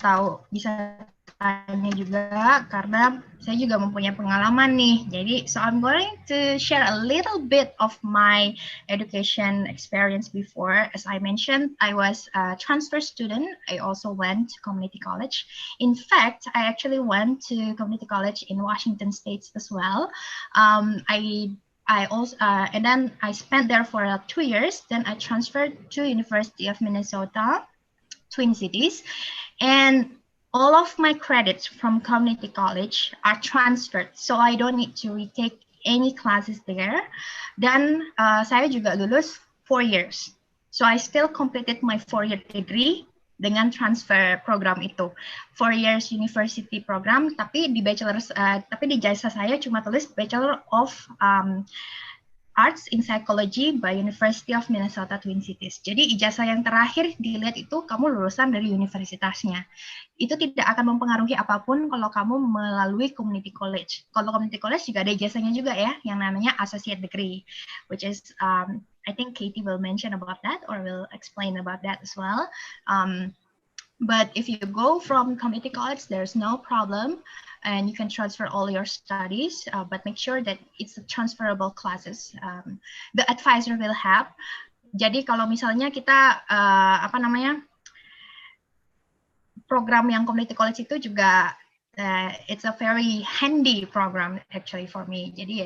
tanya juga karena saya juga mempunyai pengalaman nih. Jadi so I'm going to share a little bit of my education experience before. As I mentioned, I was a transfer student. I also went to community college. In fact, I actually went to community college in Washington State as well. I also and then I spent there for 2 years. Then I transferred to University of Minnesota, Twin Cities, and all of my credits from community college are transferred, so I don't need to retake any classes there. Dan saya juga lulus 4 years, so I still completed my 4-year degree dengan transfer program itu. 4 years university program, tapi di bachelor's, tapi di jasa saya cuma tulis Bachelor of Arts in Psychology by University of Minnesota Twin Cities. Jadi ijazah yang terakhir dilihat itu kamu lulusan dari universitasnya. Itu tidak akan mempengaruhi apapun kalau kamu melalui community college. Kalau community college juga ada ijazahnya juga ya, yang namanya associate degree, which is I think Katie will mention about that or will explain about that as well. But if you go from community college, there's no problem, and you can transfer all your studies, but make sure that it's transferable classes. The advisor will have Jadi kalau misalnya kita program yang community college itu juga it's a very handy program actually for me. Jadi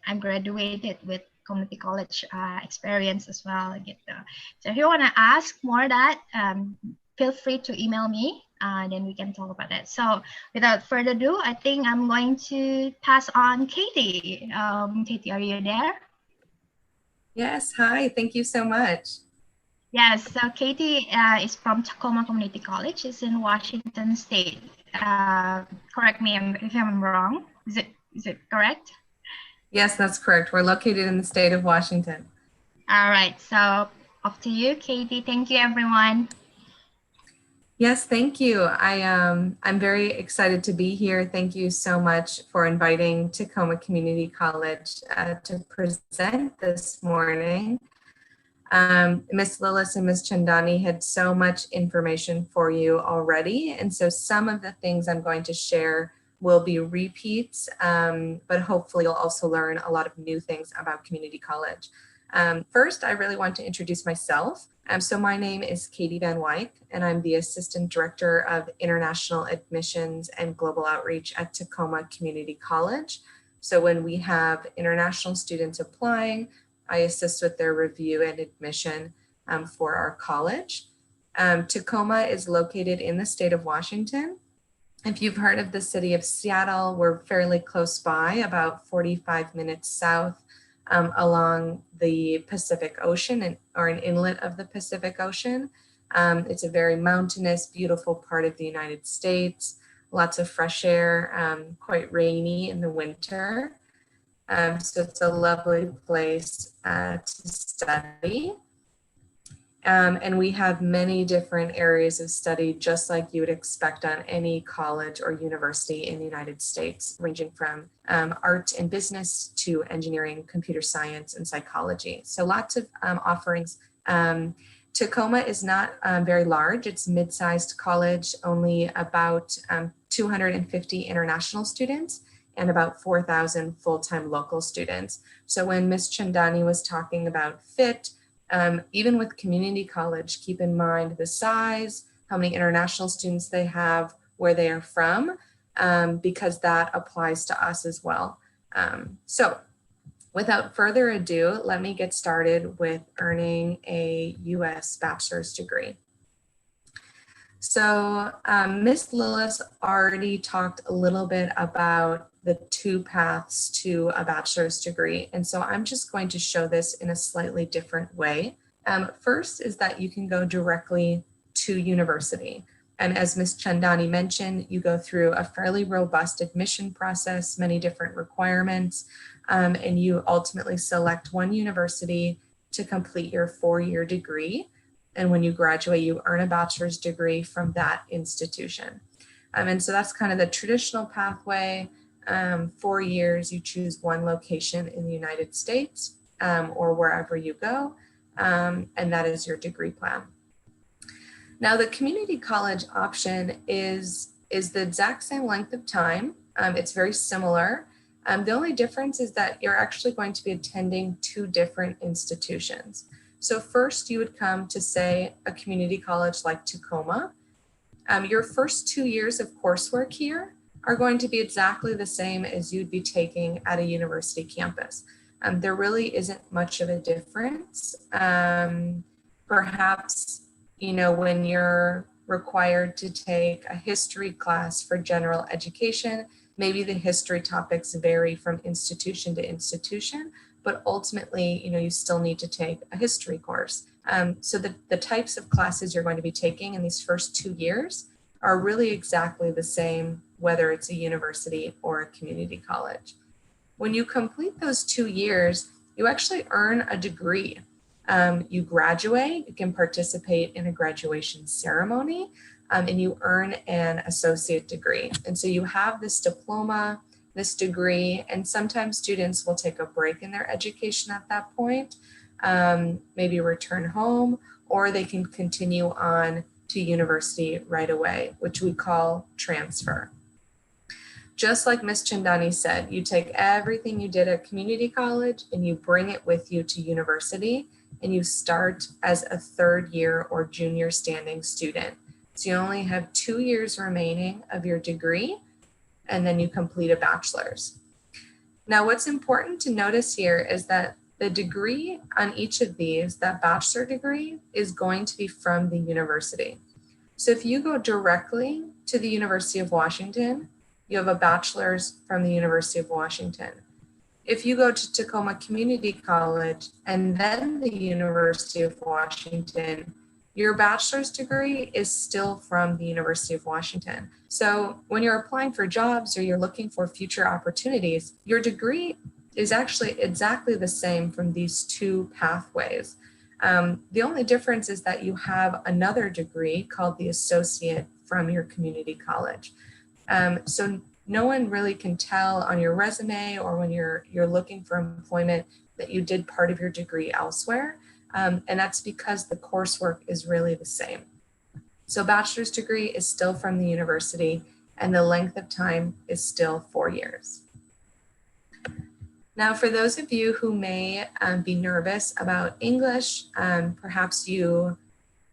I'm graduated with community college experience as well gitu. So if you want to ask more that, feel free to email me. Then we can talk about that. So without further ado, I think I'm going to pass on Katie. Katie, are you there? Yes, hi, thank you so much. Yes, so Katie is from Tacoma Community College. It's in Washington State. Correct me if I'm wrong. Is it correct? Yes, that's correct. We're located in the state of Washington. All right, so off to you, Katie. Thank you, everyone. Yes, thank you. I'm very excited to be here. Thank you so much for inviting Tacoma Community College to present this morning. Ms. Lilis and Ms. Chendani had so much information for you already, and so some of the things I'm going to share will be repeats, but hopefully you'll also learn a lot of new things about community college. First, I really want to introduce myself. So my name is Katie Van Wyk, and I'm the Assistant Director of International Admissions and Global Outreach at Tacoma Community College. So when we have international students applying, I assist with their review and admission for our college. Tacoma is located in the state of Washington. If you've heard of the city of Seattle, we're fairly close by, about 45 minutes south along the Pacific Ocean or an inlet of the Pacific Ocean. It's a very mountainous, beautiful part of the United States, lots of fresh air, quite rainy in the winter. So it's a lovely place to study. And we have many different areas of study, just like you would expect on any college or university in the United States, ranging from art and business to engineering, computer science, and psychology. So lots of offerings. Tacoma is not very large. It's mid-sized college, only about 250 international students and about 4,000 full-time local students. So when Ms. Chendani was talking about fit, even with community college, keep in mind the size, how many international students they have, where they are from, because that applies to us as well. So without further ado, let me get started with earning a U.S. bachelor's degree. So Ms. Lilis already talked a little bit about the two paths to a bachelor's degree. And so I'm just going to show this in a slightly different way. First is that you can go directly to university. And as Ms. Chendani mentioned, you go through a fairly robust admission process, many different requirements, and you ultimately select one university to complete your 4-year degree. And when you graduate, you earn a bachelor's degree from that institution. And so that's kind of the traditional pathway. 4 years, you choose one location in the United States or wherever you go, and that is your degree plan. Now, the community college option is the exact same length of time. It's very similar. The only difference is that you're actually going to be attending 2 different institutions. So first, you would come to, say, a community college like Tacoma. Your first 2 years of coursework here are going to be exactly the same as you'd be taking at a university campus. There really isn't much of a difference. Perhaps, when you're required to take a history class for general education, maybe the history topics vary from institution to institution, but ultimately, you still need to take a history course. So the types of classes you're going to be taking in these first 2 years are really exactly the same, whether it's a university or a community college. When you complete those 2 years, you actually earn a degree. You graduate, you can participate in a graduation ceremony, and you earn an associate degree. And so you have this diploma, this degree, and sometimes students will take a break in their education at that point, maybe return home, or they can continue on to university right away, which we call transfer. Just like Ms. Chendani said, you take everything you did at community college and you bring it with you to university, and you start as a third year or junior standing student. So you only have 2 years remaining of your degree, and then you complete a bachelor's. Now, what's important to notice here is that the degree on each of these, that bachelor degree, is going to be from the university. So if you go directly to the University of Washington, you have a bachelor's from the University of Washington. If you go to Tacoma Community College and then the University of Washington, your bachelor's degree is still from the University of Washington. So when you're applying for jobs or you're looking for future opportunities, your degree is actually exactly the same from these two pathways. The only difference is that you have another degree called the associate from your community college. So no one really can tell on your resume or when you're looking for employment that you did part of your degree elsewhere. And that's because the coursework is really the same. So bachelor's degree is still from the university and the length of time is still 4 years. Now, for those of you who may be nervous about English, perhaps you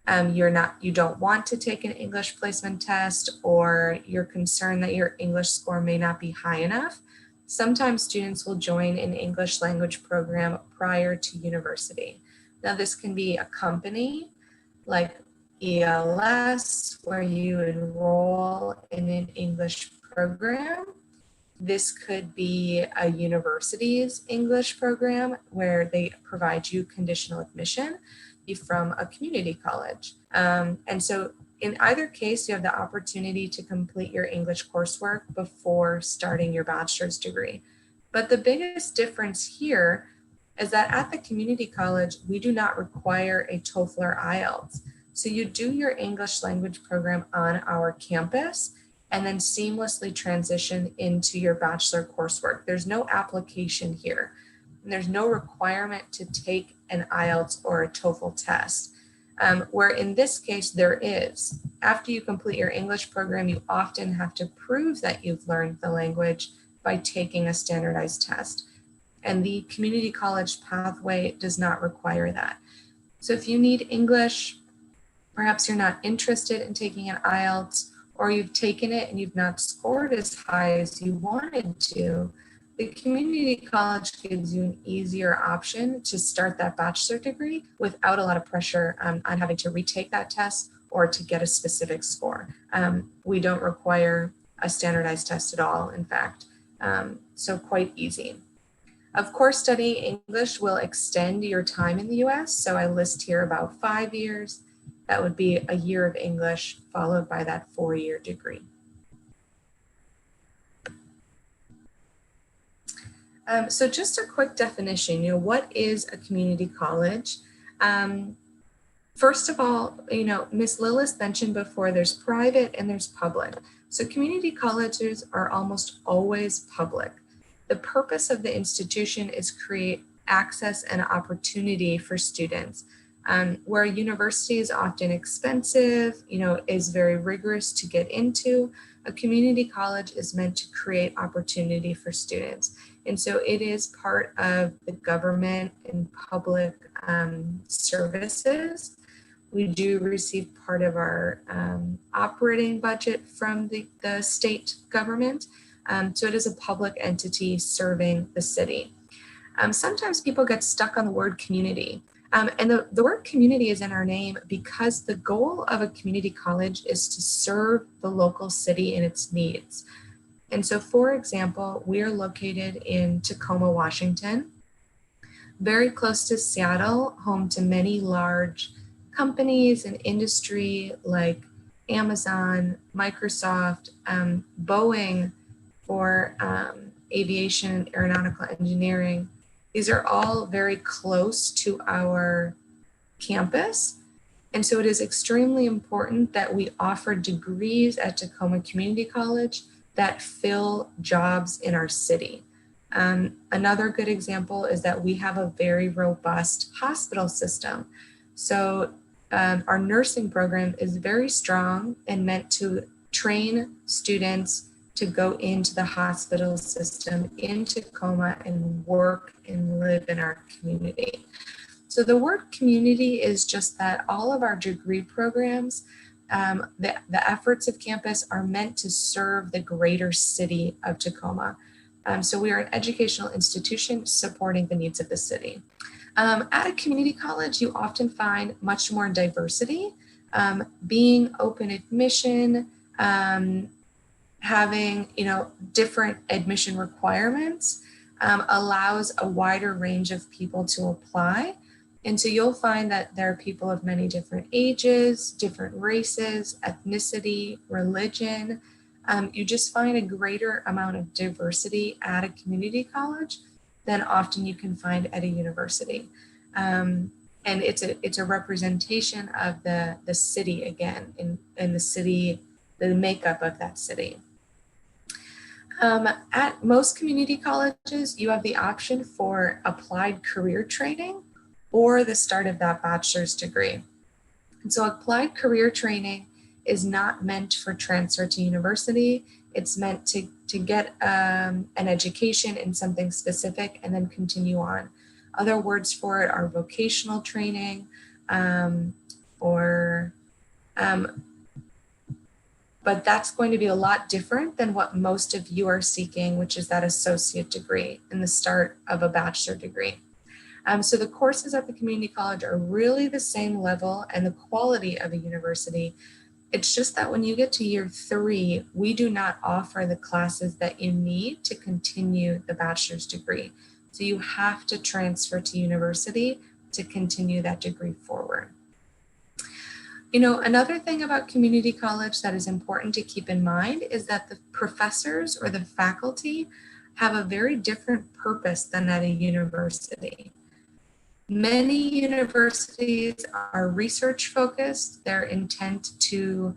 don't want to take an English placement test, or you're concerned that your English score may not be high enough, sometimes students will join an English language program prior to university. Now, this can be a company like ELS, where you enroll in an English program. This could be a university's English program where they provide you conditional admission from a community college. And so in either case, you have the opportunity to complete your English coursework before starting your bachelor's degree. But the biggest difference here is that at the community college, we do not require a TOEFL or IELTS. So you do your English language program on our campus and then seamlessly transition into your bachelor coursework. There's no application here. And there's no requirement to take an IELTS or a TOEFL test, where in this case there is. After you complete your English program, you often have to prove that you've learned the language by taking a standardized test. And the community college pathway does not require that. So if you need English, perhaps you're not interested in taking an IELTS, or you've taken it and you've not scored as high as you wanted to, the community college gives you an easier option to start that bachelor degree without a lot of pressure on having to retake that test or to get a specific score. We don't require a standardized test at all, in fact, so quite easy. Of course, studying English will extend your time in the US, so I list here about 5 years. That would be a year of English followed by that 4-year degree. So just a quick definition, what is a community college? First of all, Ms. Lilis mentioned before, there's private and there's public. So community colleges are almost always public. The purpose of the institution is create access and opportunity for students. Where a university is often expensive, is very rigorous to get into, a community college is meant to create opportunity for students. And so it is part of the government and public services. We do receive part of our operating budget from the state government. So it is a public entity serving the city. Sometimes people get stuck on the word community. And the word community is in our name because the goal of a community college is to serve the local city and its needs. And so, for example, we are located in Tacoma, Washington, very close to Seattle, home to many large companies and industry like Amazon, Microsoft, Boeing for aviation and aeronautical engineering. These are all very close to our campus. And so it is extremely important that we offer degrees at Tacoma Community College that fill jobs in our city. Another good example is that we have a very robust hospital system. So our nursing program is very strong and meant to train students to go into the hospital system in Tacoma and work and live in our community. So the word community is just that all of our degree programs, the efforts of campus are meant to serve the greater city of Tacoma. So we are an educational institution supporting the needs of the city. At a community college, you often find much more diversity, being open admission, having different admission requirements allows a wider range of people to apply. And so you'll find that there are people of many different ages, different races, ethnicity, religion. You just find a greater amount of diversity at a community college than often you can find at a university. And it's a representation of the city again, in the city, the makeup of that city. At most community colleges, you have the option for applied career training or the start of that bachelor's degree. And so applied career training is not meant for transfer to university. It's meant to get an education in something specific and then continue on. Other words for it are vocational training but that's going to be a lot different than what most of you are seeking, which is that associate degree and the start of a bachelor degree. So the courses at the community college are really the same level and the quality of a university. It's just that when you get to year 3, we do not offer the classes that you need to continue the bachelor's degree. So you have to transfer to university to continue that degree forward. Another thing about community college that is important to keep in mind is that the professors or the faculty have a very different purpose than at a university. Many universities are research focused. They're intent to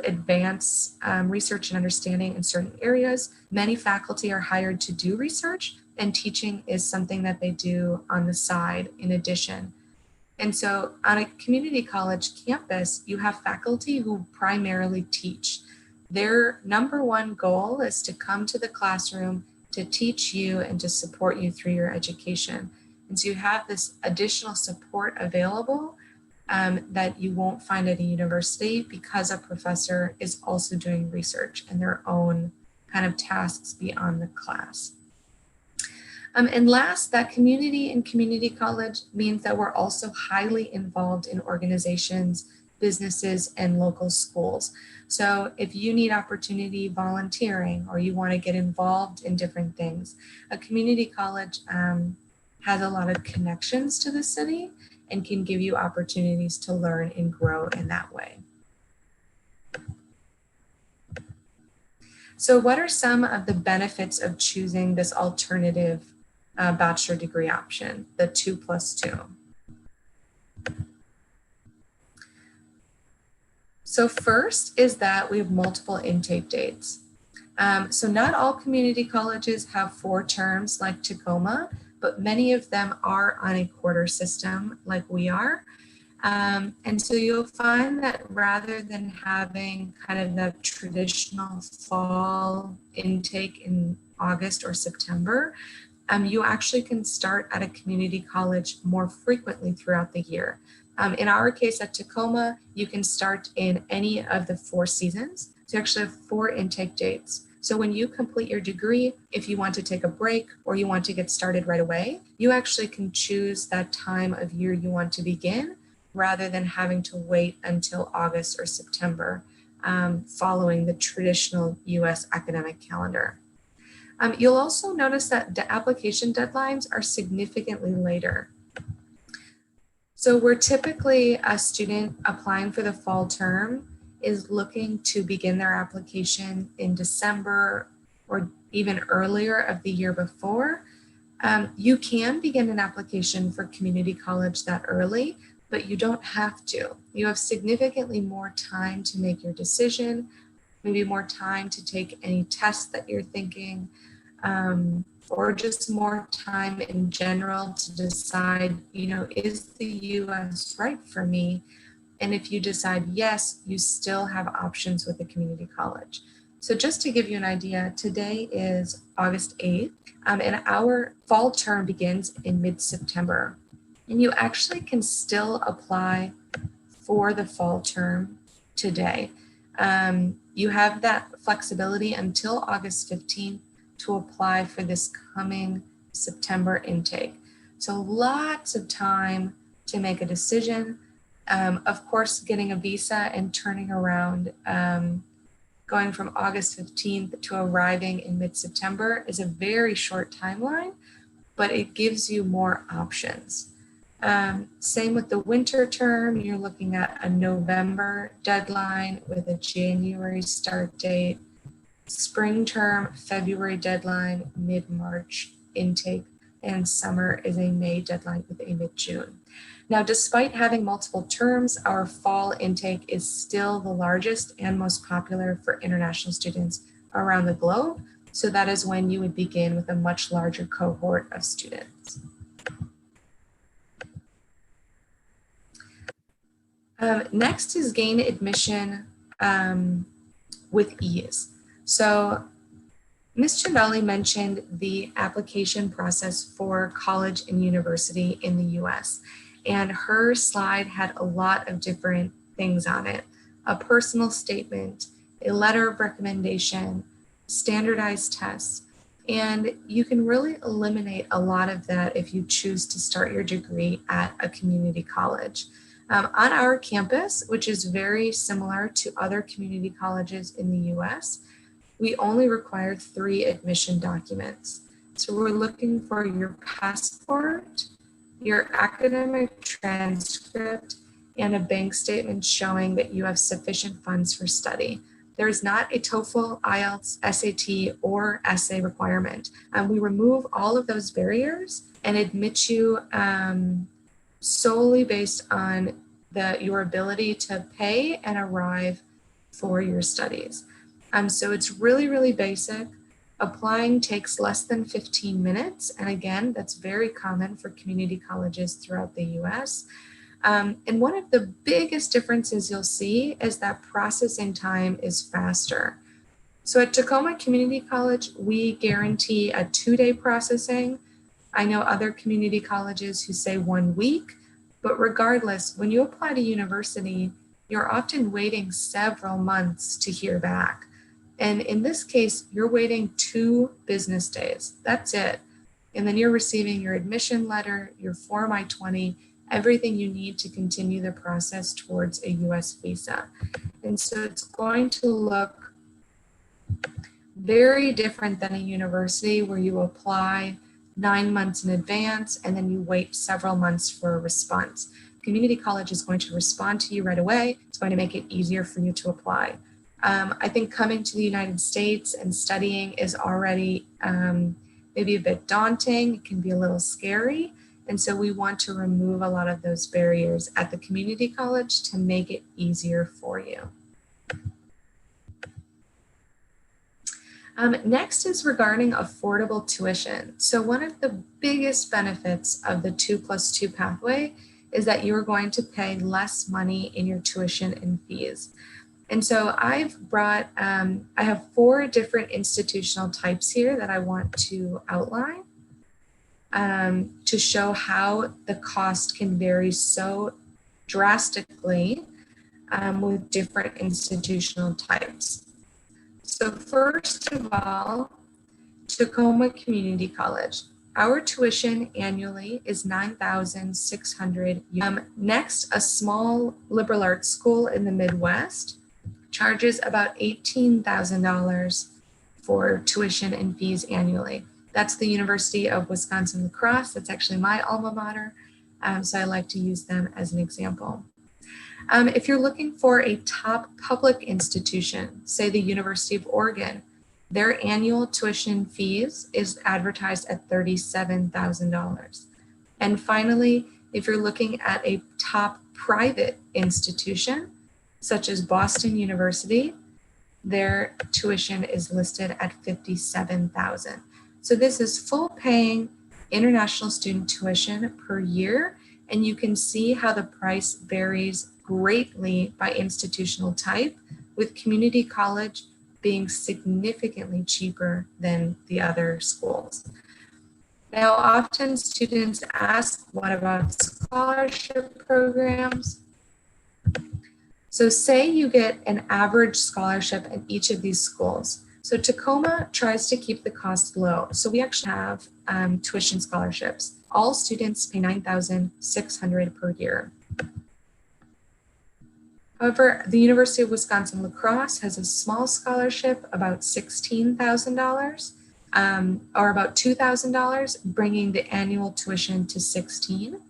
advance research and understanding in certain areas. Many faculty are hired to do research, and teaching is something that they do on the side in addition. And so on a community college campus, you have faculty who primarily teach. Their number one goal is to come to the classroom to teach you and to support you through your education. And so you have this additional support available that you won't find at a university because a professor is also doing research and their own kind of tasks beyond the class. And last, that community and community college means that we're also highly involved in organizations, businesses, and local schools. So if you need opportunity volunteering or you want to get involved in different things, a community college has a lot of connections to the city and can give you opportunities to learn and grow in that way. So what are some of the benefits of choosing this alternative bachelor degree option, the 2+2? So first is that we have multiple intake dates. So not all community colleges have 4 terms like Tacoma, but many of them are on a quarter system like we are. And so you'll find that rather than having kind of the traditional fall intake in August or September, you actually can start at a community college more frequently throughout the year. In our case at Tacoma, you can start in any of the 4 seasons. So you actually have 4 intake dates. So when you complete your degree, if you want to take a break or you want to get started right away, you actually can choose that time of year you want to begin rather than having to wait until August or September following the traditional US academic calendar. You'll also notice that the application deadlines are significantly later. So we're typically a student applying for the fall term is looking to begin their application in December or even earlier of the year before. You can begin an application for community college that early, but you don't have to. You have significantly more time to make your decision, maybe more time to take any tests that you're thinking, or just more time in general to decide, is the US right for me? And if you decide yes, you still have options with the community college. So just to give you an idea, today is August 8th, and our fall term begins in mid-September. And you actually can still apply for the fall term today. You have that flexibility until August 15th to apply for this coming September intake. So lots of time to make a decision. Of course, getting a visa and turning around, going from August 15th to arriving in mid-September is a very short timeline, but it gives you more options. Same with the winter term, you're looking at a November deadline with a January start date. Spring term, February deadline, mid-March intake, and summer is a May deadline with a mid-June. Now, despite having multiple terms, our fall intake is still the largest and most popular for international students around the globe. So that is when you would begin with a much larger cohort of students. Next is gain admission with ease. So Ms. Chendani mentioned the application process for college and university in the US, and her slide had a lot of different things on it: a personal statement, a letter of recommendation, standardized tests, and you can really eliminate a lot of that if you choose to start your degree at a community college. On our campus, which is very similar to other community colleges in the US, we only require 3 admission documents. So we're looking for your passport, your academic transcript, and a bank statement showing that you have sufficient funds for study. There is not a TOEFL, IELTS, SAT, or essay requirement. We remove all of those barriers and admit you solely based on your ability to pay and arrive for your studies. So it's really, really basic. Applying takes less than 15 minutes. And again, that's very common for community colleges throughout the US. And one of the biggest differences you'll see is that processing time is faster. So at Tacoma Community College, we guarantee a 2-day processing. I know other community colleges who say 1 week, but regardless, when you apply to university, you're often waiting several months to hear back. And in this case, you're waiting 2 business days. That's it. And then you're receiving your admission letter, your Form I-20, everything you need to continue the process towards a US visa. And so it's going to look very different than a university where you apply 9 months in advance and then you wait several months for a response. Community college is going to respond to you right away. It's going to make it easier for you to apply. I think coming to the United States and studying is already maybe a bit daunting. It can be a little scary. And so we want to remove a lot of those barriers at the community college to make it easier for you. Next is regarding affordable tuition. So one of the biggest benefits of the 2+2 pathway is that you're going to pay less money in your tuition and fees. And so I've brought, I have 4 different institutional types here that I want to outline to show how the cost can vary so drastically with different institutional types. So first of all, Tacoma Community College. Our tuition annually is $9,600. Next, a small liberal arts school in the Midwest charges about $18,000 for tuition and fees annually. That's the University of Wisconsin-La Crosse. That's actually my alma mater. So I like to use them as an example. If you're looking for a top public institution, say the University of Oregon, their annual tuition fees is advertised at $37,000. And finally, if you're looking at a top private institution, such as Boston University, their tuition is listed at $57,000. So this is full paying international student tuition per year, and you can see how the price varies greatly by institutional type, with community college being significantly cheaper than the other schools. Now, often students ask, what about scholarship programs. So say you get an average scholarship in each of these schools. So Tacoma tries to keep the cost low. So we actually have tuition scholarships. All students pay $9,600 per year. However, the University of Wisconsin-La Crosse has a small scholarship, about $16,000, or about $2,000, bringing the annual tuition to $16,000.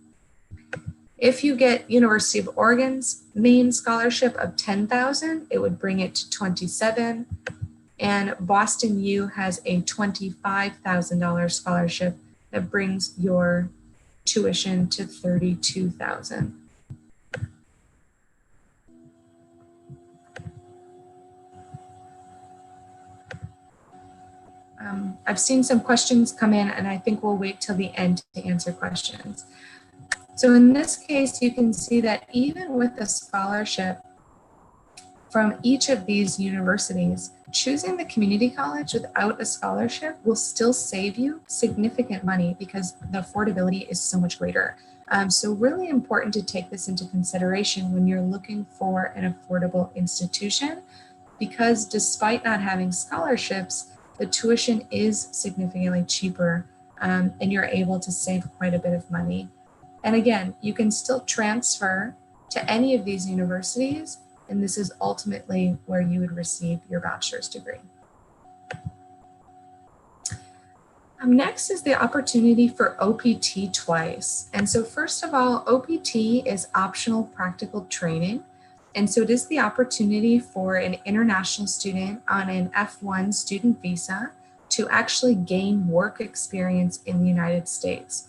If you get University of Oregon's main scholarship of $10,000, it would bring it to $27,000. And Boston U has a $25,000 scholarship that brings your tuition to $32,000. I've seen some questions come in, and I think we'll wait till the end to answer questions. So in this case, you can see that even with a scholarship from each of these universities, choosing the community college without a scholarship will still save you significant money because the affordability is so much greater. So really important to take this into consideration when you're looking for an affordable institution, because despite not having scholarships, the tuition is significantly cheaper, and you're able to save quite a bit of money. And again, you can still transfer to any of these universities, and this is ultimately where you would receive your bachelor's degree. Next is the opportunity for OPT twice. And so first of all, OPT is optional practical training. And so it is the opportunity for an international student on an F1 student visa to actually gain work experience in the United States.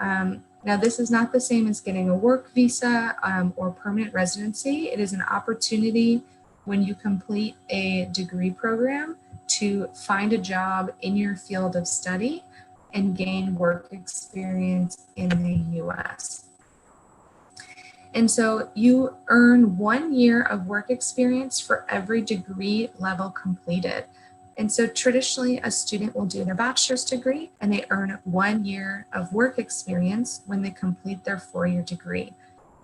Now, this is not the same as getting a work visa or permanent residency. It is an opportunity when you complete a degree program to find a job in your field of study and gain work experience in the US. And so you earn 1 year of work experience for every degree level completed. And so traditionally a student will do their bachelor's degree and they earn 1 year of work experience when they complete their 4-year degree.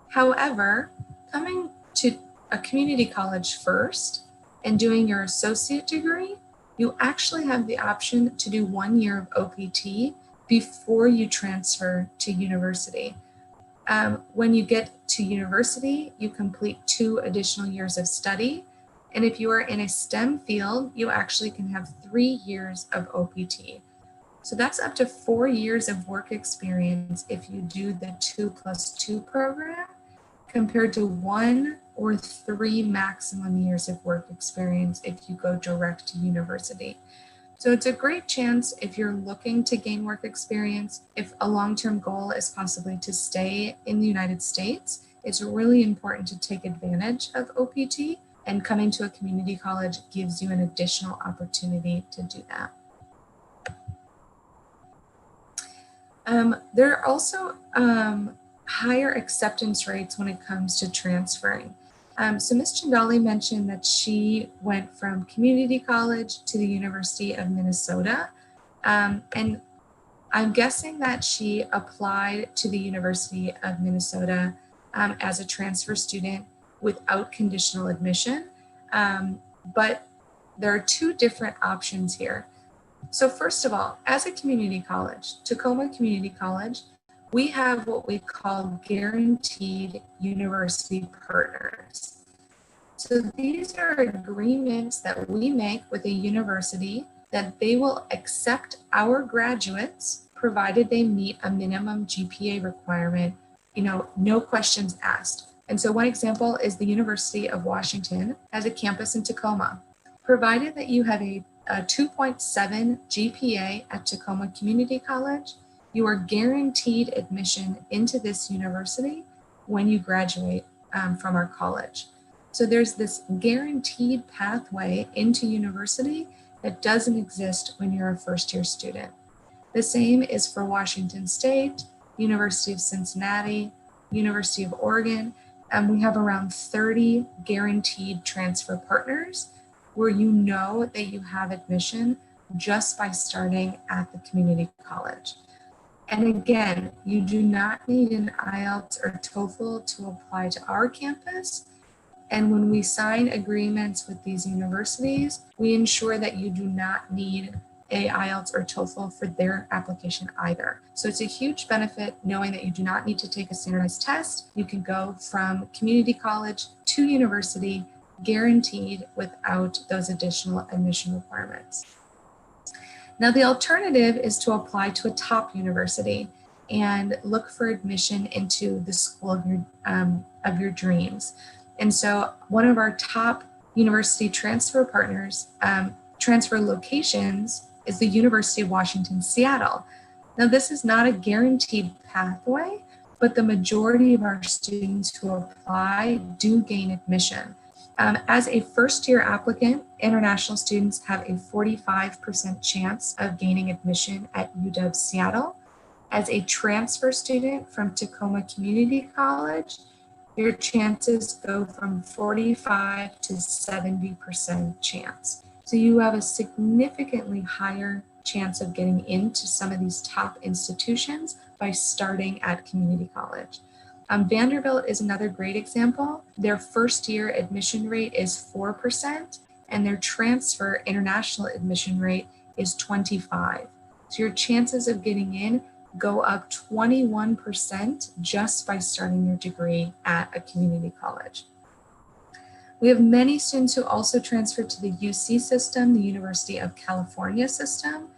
However, coming to a community college first and doing your associate degree, you actually have the option to do 1 year of OPT before you transfer to university. When you get to university, you complete 2 additional years of study. And if you are in a STEM field, you actually can have 3 years of OPT. So that's up to 4 years of work experience if you do the 2+2 program, compared to 1 or 3 maximum years of work experience if you go direct to university. So it's a great chance if you're looking to gain work experience, if a long-term goal is possibly to stay in the United States, it's really important to take advantage of OPT, and coming to a community college gives you an additional opportunity to do that. There are also higher acceptance rates when it comes to transferring. So Ms. Chendani mentioned that she went from community college to the University of Minnesota. And I'm guessing that she applied to the University of Minnesota as a transfer student without conditional admission. But there are 2 different options here. So first of all, as a community college, Tacoma Community College, we have what we call guaranteed university partners. So these are agreements that we make with a university that they will accept our graduates provided they meet a minimum GPA requirement, no questions asked. And so one example is the University of Washington has a campus in Tacoma. Provided that you have a 2.7 GPA at Tacoma Community College, you are guaranteed admission into this university when you graduate from our college. So there's this guaranteed pathway into university that doesn't exist when you're a first-year student. The same is for Washington State, University of Cincinnati, University of Oregon, and we have around 30 guaranteed transfer partners where you know that you have admission just by starting at the community college. And again, you do not need an IELTS or TOEFL to apply to our campus. And when we sign agreements with these universities, we ensure that you do not need a IELTS or TOEFL for their application either. So it's a huge benefit knowing that you do not need to take a standardized test. You can go from community college to university guaranteed without those additional admission requirements. Now, the alternative is to apply to a top university and look for admission into the school of your dreams. And so one of our top university transfer partners, transfer locations, is the University of Washington, Seattle. Now, this is not a guaranteed pathway, but the majority of our students who apply do gain admission. As a first-year applicant, international students have a 45% chance of gaining admission at UW Seattle. As a transfer student from Tacoma Community College, your chances go from 45 to 70% chance. So you have a significantly higher chance of getting into some of these top institutions by starting at community college. Vanderbilt is another great example. Their first year admission rate is 4%, and their transfer international admission rate is 25%. So your chances of getting in go up 21% just by starting your degree at a community college. We have many students who also transfer to the UC system, the University of California system.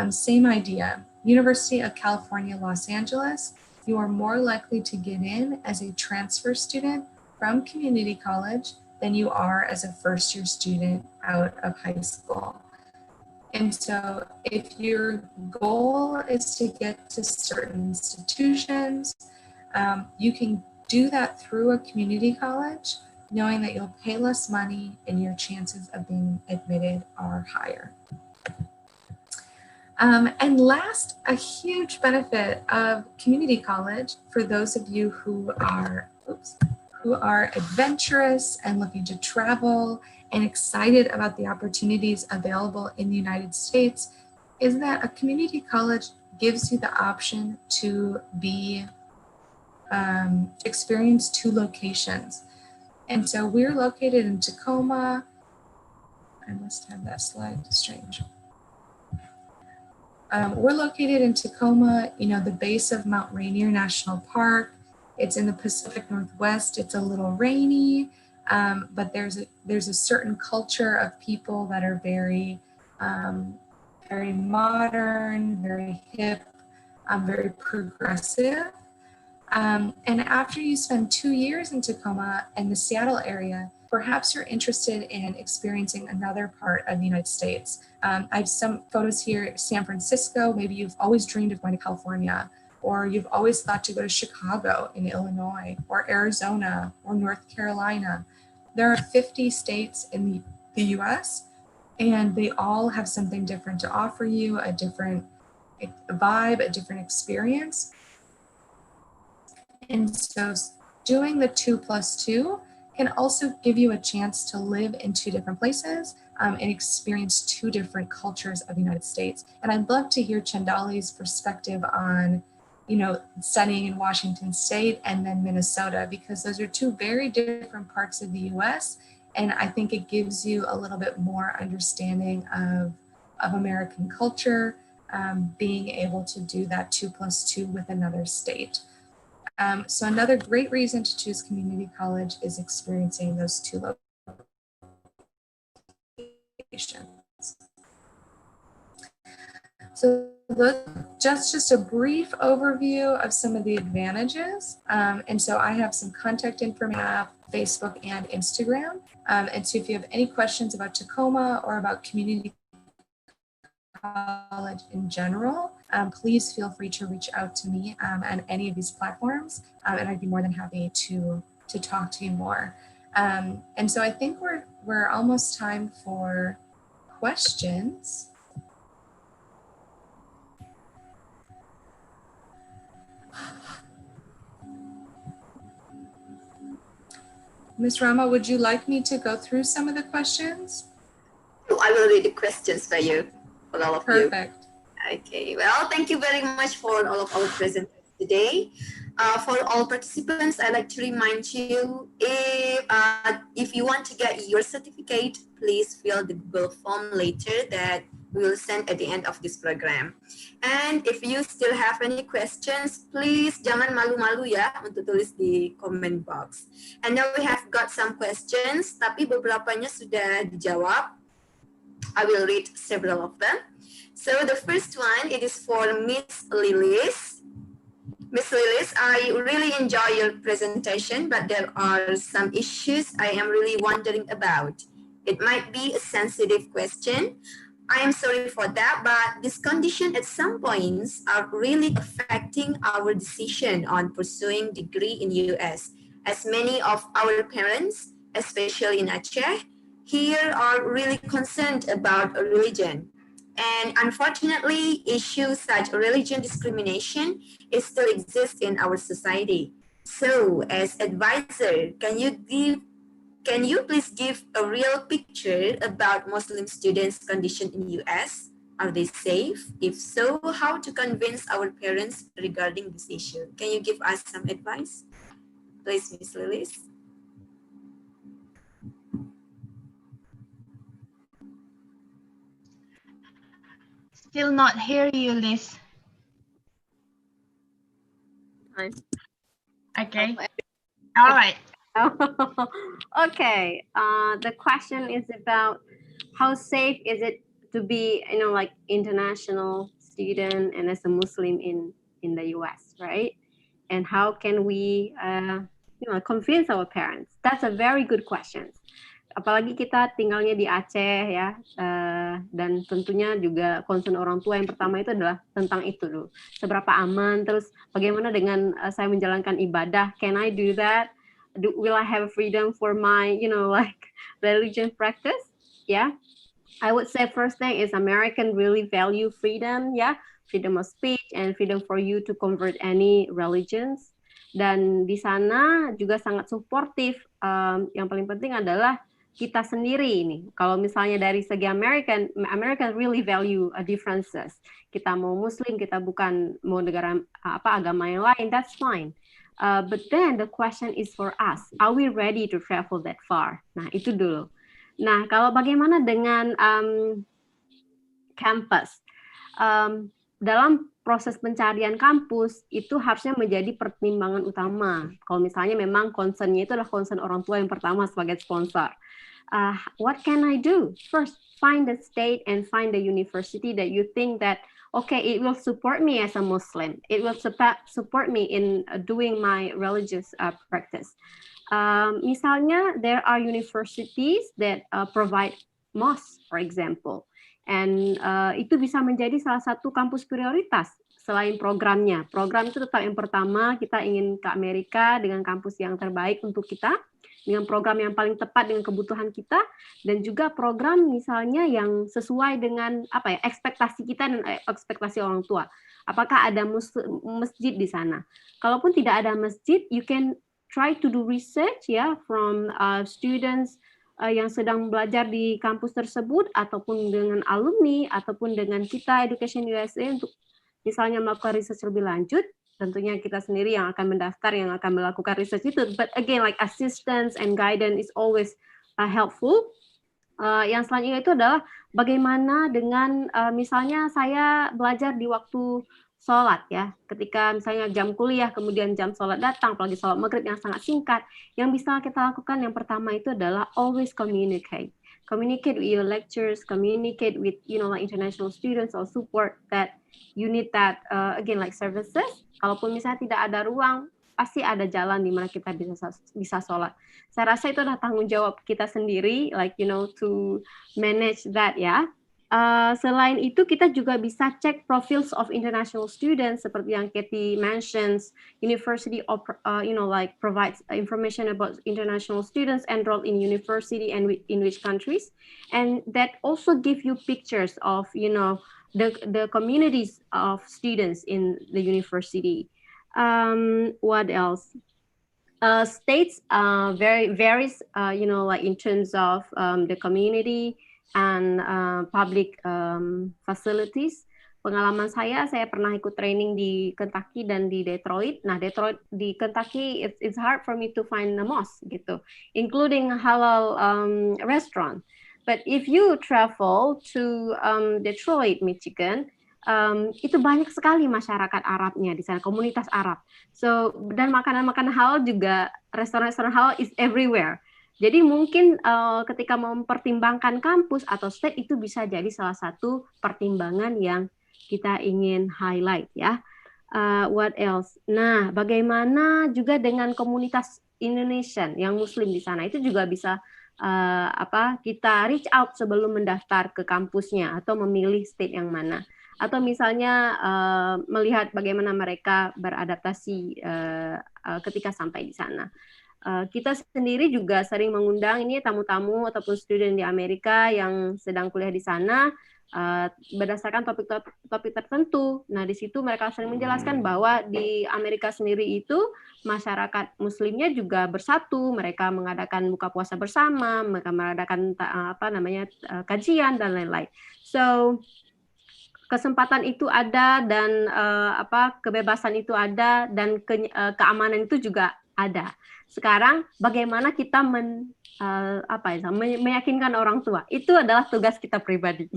Same idea. University of California, Los Angeles, you are more likely to get in as a transfer student from community college than you are as a first-year student out of high school. And so if your goal is to get to certain institutions, you can do that through a community college, knowing that you'll pay less money and your chances of being admitted are higher. And last, a huge benefit of community college for those of you who are adventurous and looking to travel and excited about the opportunities available in the United States is that a community college gives you the option to experience two locations. And so we're located in Tacoma. I must have that slide, strange. We're located in Tacoma, the base of Mount Rainier National Park. It's in the Pacific Northwest. It's a little rainy, but there's a certain culture of people that are very, very modern, very hip, very progressive. And after you spend 2 years in Tacoma and the Seattle area, perhaps you're interested in experiencing another part of the United States. I have some photos here, San Francisco. Maybe you've always dreamed of going to California, or you've always thought to go to Chicago in Illinois, or Arizona, or North Carolina. There are 50 states in the US, and they all have something different to offer you, a different vibe, a different experience. And so doing the 2+2 can also give you a chance to live in two different places and experience two different cultures of the United States. And I'd love to hear Chendali's perspective on, studying in Washington State and then Minnesota, because those are two very different parts of the US. And I think it gives you a little bit more understanding of American culture, being able to do that 2+2 with another state. So another great reason to choose community college is experiencing those two locations. So just a brief overview of some of the advantages. And so I have some contact information, Facebook and Instagram. And so if you have any questions about Tacoma or about community college in general, please feel free to reach out to me on any of these platforms, and I'd be more than happy to talk to you more. And so I think we're almost time for questions. Ms. Rama, would you like me to go through some of the questions? I will read the questions for you, for all of you. Perfect. Okay, well, thank you very much for all of our presenters today. For all participants, I'd like to remind you, if you want to get your certificate, please fill the Google form later that we will send at the end of this program. And if you still have any questions, please jangan malu-malu ya untuk tulis di comment box. And now we have got some questions, tapi beberapanya sudah dijawab. I will read several of them. So the first one, it is for Miss Lilis. Miss Lilis, I really enjoy your presentation, but there are some issues I am really wondering about. It might be a sensitive question. I am sorry for that, but this condition at some points are really affecting our decision on pursuing degree in US, as many of our parents, especially in Aceh, here are really concerned about religion. And unfortunately, issues such religion discrimination still exist in our society. So, as advisor, can you please give a real picture about Muslim students' condition in US? Are they safe? If so, how to convince our parents regarding this issue? Can you give us some advice? Please, Ms. Lilis. Still not hear you, Liz. Okay. All right. Okay. The question is about how safe is it to be, like international student and as a Muslim in the US, right? And how can we, convince our parents? That's a very good question. Apalagi kita tinggalnya di Aceh ya, dan tentunya juga concern orang tua yang pertama itu adalah tentang itu dulu. Seberapa aman, terus bagaimana dengan saya menjalankan ibadah? Can I do that? Will I have freedom for my, religion practice? Yeah, I would say first thing is American really value freedom, ya, freedom of speech and freedom for you to convert any religions. Dan di sana juga sangat suportif. Yang paling penting adalah kita sendiri ini. Kalau misalnya dari segi American really value differences. Kita mau Muslim, kita bukan mau negara agama yang lain, that's fine. But then the question is for us, are we ready to travel that far? Nah, itu dulu. Nah, kalau bagaimana dengan campus? Dalam proses pencarian kampus, itu harusnya menjadi pertimbangan utama. Kalau misalnya memang concern-nya itu adalah concern orang tua yang pertama sebagai sponsor. What can I do? First, find the state and find the university that you think that, okay, it will support me as a Muslim. It will support me in doing my religious practice. Misalnya, there are universities that provide mosques, for example. And itu bisa menjadi salah satu kampus prioritas selain programnya. Program itu tetap yang pertama, kita ingin ke Amerika dengan kampus yang terbaik untuk kita, dengan program yang paling tepat dengan kebutuhan kita, dan juga program misalnya yang sesuai dengan ekspektasi kita dan ekspektasi orang tua. Apakah ada masjid di sana? Kalaupun tidak ada masjid, you can try to do research ya from students yang sedang belajar di kampus tersebut, ataupun dengan alumni, ataupun dengan kita EducationUSA untuk misalnya melakukan research lebih lanjut. Tentunya kita sendiri yang akan mendaftar, yang akan melakukan research itu. But again, like assistance and guidance is always helpful. Yang selanjutnya itu adalah bagaimana dengan misalnya saya belajar di waktu sholat ya. Ketika misalnya jam kuliah, kemudian jam sholat datang, apalagi sholat maghrib yang sangat singkat. Yang bisa kita lakukan yang pertama itu adalah always communicate. Communicate with your lectures, communicate with like international students or support that you need that again like services. Kalaupun misalnya tidak ada ruang, pasti ada jalan di mana kita bisa sholat. Saya rasa itu adalah tanggung jawab kita sendiri, like to manage that ya. Selain itu kita juga bisa cek profils of international students seperti yang Katie mentions. University like provides information about international students enrolled in university and in which countries, and that also give you pictures of the communities of students in the university. What else? States varies like in terms of the community and public facilities. Pengalaman saya pernah ikut training di Kentucky dan di Detroit. Nah, di Kentucky, it's hard for me to find a mosque gitu, including halal restaurant. But if you travel to Detroit, Michigan, itu banyak sekali masyarakat Arabnya di sana, komunitas Arab. So, dan makanan-makanan halal juga, restoran-restoran halal is everywhere. Jadi mungkin ketika mempertimbangkan kampus atau state itu bisa jadi salah satu pertimbangan yang kita ingin highlight ya. What else? Nah, bagaimana juga dengan komunitas Indonesian yang Muslim di sana, itu juga bisa kita reach out sebelum mendaftar ke kampusnya atau memilih state yang mana. Atau misalnya melihat bagaimana mereka beradaptasi ketika sampai di sana. Kita sendiri juga sering mengundang ini tamu-tamu ataupun student di Amerika yang sedang kuliah di sana, berdasarkan topik tertentu. Nah, di situ mereka sering menjelaskan bahwa di Amerika sendiri itu masyarakat Muslimnya juga bersatu, mereka mengadakan buka puasa bersama, mereka mengadakan kajian dan lain-lain. So, kesempatan itu ada dan kebebasan itu ada dan keamanan itu juga ada. Sekarang bagaimana kita meyakinkan orang tua, itu adalah tugas kita pribadi,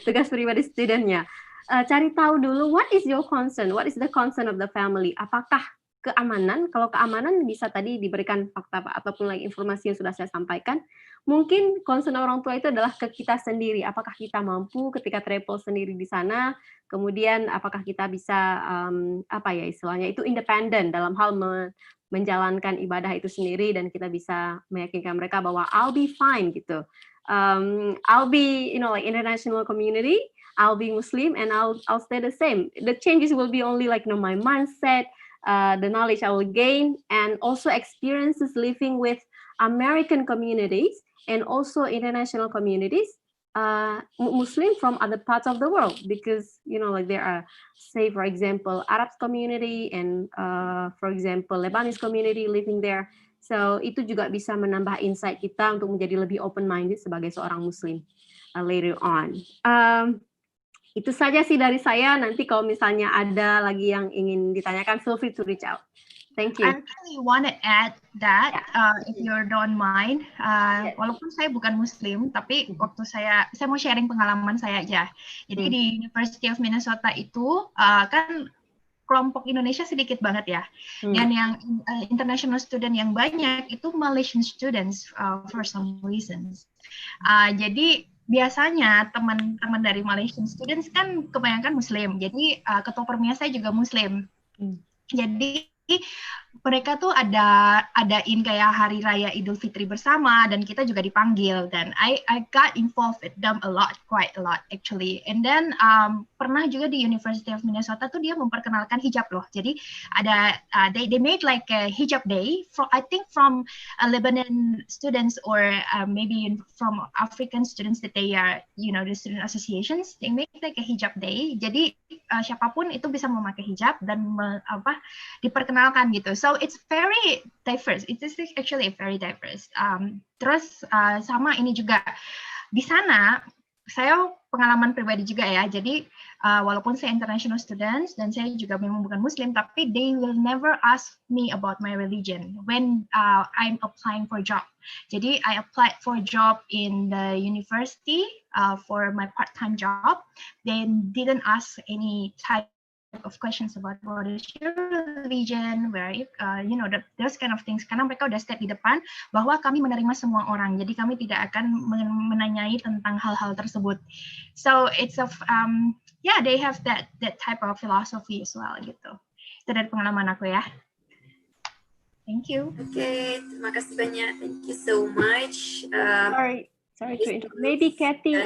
tugas pribadi studentnya. Cari tahu dulu what is your concern, what is the concern of the family. Apakah keamanan? Kalau keamanan bisa tadi diberikan fakta ataupun informasi yang sudah saya sampaikan. Mungkin concern orang tua itu adalah ke kita sendiri. Apakah kita mampu ketika travel sendiri di sana? Kemudian apakah kita bisa istilahnya itu independen dalam hal menjalankan ibadah itu sendiri, dan kita bisa meyakinkan mereka bahwa I'll be fine gitu. I'll be like international community, I'll be Muslim and I'll stay the same. The changes will be only like my mindset, the knowledge I will gain, and also experiences living with American communities and also international communities, Muslim from other parts of the world, because there are, say for example, Arab community and for example Lebanese community living there. So itu juga bisa menambah insight kita untuk menjadi lebih open minded sebagai seorang Muslim later on. Itu saja sih dari saya. Nanti kalau misalnya ada lagi yang ingin ditanyakan, feel free to reach out. Thank you. I really want to add that, if you don't mind, walaupun saya bukan Muslim, tapi waktu saya mau sharing pengalaman saya aja. Jadi di University of Minnesota itu kan kelompok Indonesia sedikit banget ya, dan yang international student yang banyak itu Malaysian students for some reasons. Jadi biasanya teman-teman dari Malaysian students kan kebanyakan Muslim, jadi ketua permia saya juga Muslim. Jadi mereka tuh adain kayak hari raya Idul Fitri bersama, dan kita juga dipanggil, dan I got involved with them quite a lot actually. And then pernah juga di University of Minnesota tuh dia memperkenalkan hijab loh. Jadi ada they made like a hijab day I think from Lebanon students or maybe from African students that they are the student associations, they make like a hijab day. Jadi siapapun itu bisa memakai hijab dan diperkenalkan gitu. So it's very diverse. It is actually very diverse. Terus sama ini juga di sana saya pengalaman pribadi juga ya. Jadi walaupun saya international students dan saya juga memang bukan Muslim, tapi they will never ask me about my religion when I'm applying for job. Jadi I applied for job in the university for my part-time job. They didn't ask any type of questions about what is your religion, where those kind of things, karena mereka udah step di depan bahwa kami menerima semua orang, jadi kami tidak akan menanyai tentang hal-hal tersebut. So it's they have that type of philosophy as well gitu. Itu dari pengalaman aku ya. Thank you. Okay, terima kasih banyak. Thank you so much. Sorry to interrupt. Maybe Kathy,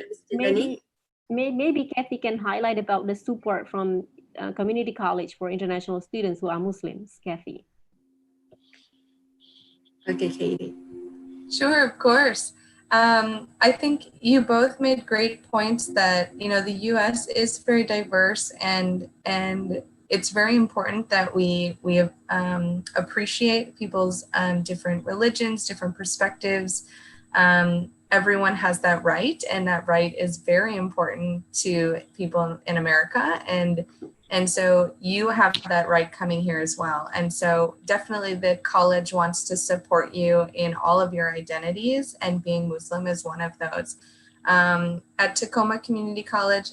maybe Kathy can highlight about the support from community college for international students who are Muslims. Kathy. Okay, Katie. Sure, of course. I think you both made great points that the U.S. is very diverse, and it's very important that we appreciate people's different religions, different perspectives, and everyone has that right, and that right is very important to people in America. And so you have that right coming here as well. And so definitely the college wants to support you in all of your identities, and being Muslim is one of those. At Tacoma Community College,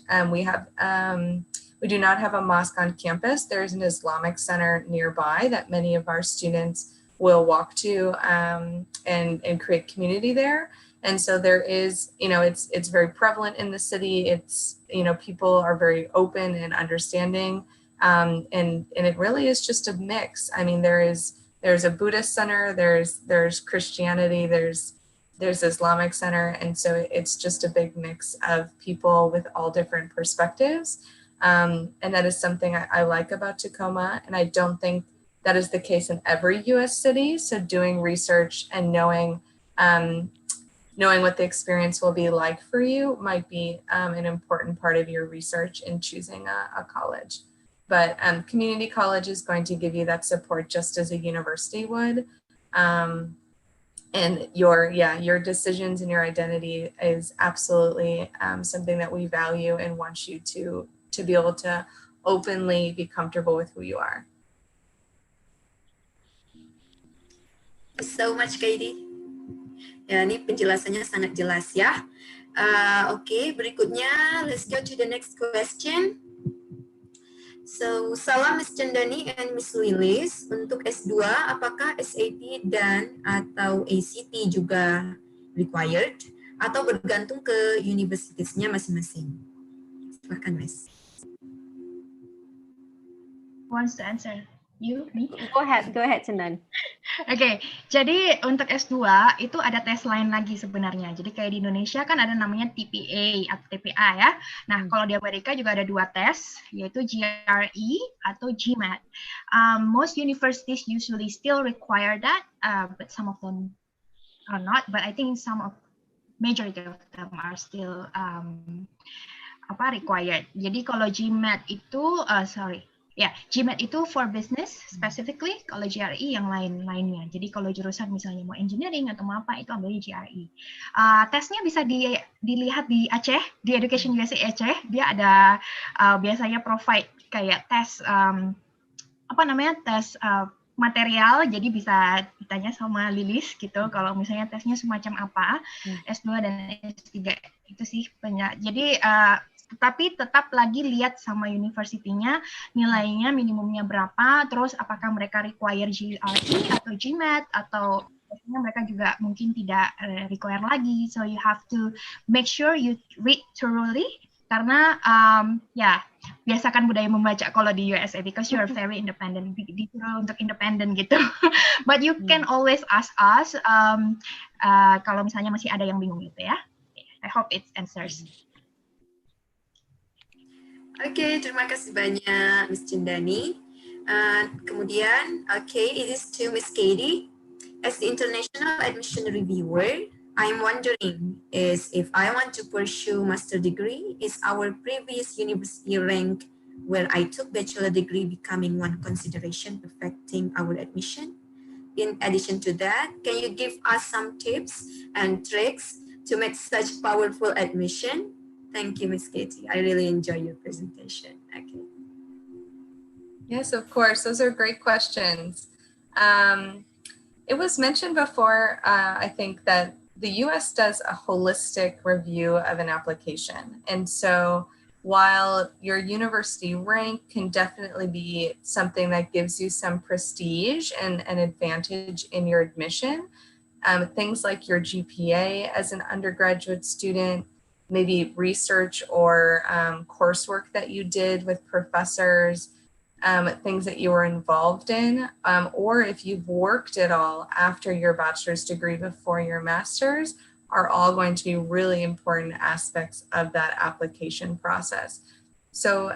we do not have a mosque on campus. There's an Islamic center nearby that many of our students will walk to and create community there. And so there is, it's very prevalent in the city. It's, people are very open and understanding. And it really is just a mix. I mean, there's a Buddhist center, there's Christianity, there's Islamic center. And so it's just a big mix of people with all different perspectives. And that is something I like about Tacoma. And I don't think that is the case in every US city. So doing research and knowing what the experience will be like for you might be an important part of your research in choosing a college. But community college is going to give you that support just as a university would. And your decisions and your identity is absolutely something that we value and want you to be able to openly be comfortable with who you are. Thank you so much, Katie. Ya, ini penjelasannya sangat jelas ya. Oke, berikutnya let's go to the next question. So, salam Miss Chendani and Miss Lilis. Untuk S2, apakah SAT dan atau ACT juga required atau bergantung ke universitasnya masing-masing? Silakan, Miss. Who wants to answer? You, me? Go ahead, Chendani. Oke, jadi untuk S2 itu ada tes lain lagi sebenarnya. Jadi kayak di Indonesia kan ada namanya TPA atau TPA ya. Nah, kalau di Amerika juga ada 2 tes, yaitu GRE atau GMAT. Most universities usually still require that, but some of them are not. But I think majority of them are still required. Jadi kalau GMAT itu, GMAT itu for business specifically, kalau GRE yang lainnya. Jadi kalau jurusan misalnya mau engineering atau mau apa, itu ambilnya GRE. Tesnya bisa dilihat di Aceh, di EducationUSA Aceh. Dia ada biasanya provide kayak tes, tes material, jadi bisa ditanya sama Lilis gitu, kalau misalnya tesnya semacam apa, S2 dan S3 itu sih banyak. Jadi tapi tetap lagi lihat sama universitinya, nilainya minimumnya berapa, terus apakah mereka require GRE atau GMAT, atau biasanya mereka juga mungkin tidak require lagi. So you have to make sure you read thoroughly, karena biasakan budaya membaca kalau di USA, because you are very independent, disuruh untuk independen gitu. But you can always ask us kalau misalnya masih ada yang bingung gitu ya. I hope it answers. Oke, terima kasih banyak Miss Chendani. Kemudian, it is to Miss Katie. As the international admission reviewer, I'm wondering if I want to pursue master degree, is our previous university rank where I took bachelor degree becoming one consideration affecting our admission? In addition to that, can you give us some tips and tricks to make such powerful admission? Thank you, Miss Katie. I really enjoy your presentation. Okay. Yes, of course. Those are great questions. It was mentioned before, I think, that the US does a holistic review of an application. And so while your university rank can definitely be something that gives you some prestige and an advantage in your admission, things like your GPA as an undergraduate student, maybe research or coursework that you did with professors, things that you were involved in, or if you've worked at all after your bachelor's degree before your master's, are all going to be really important aspects of that application process. So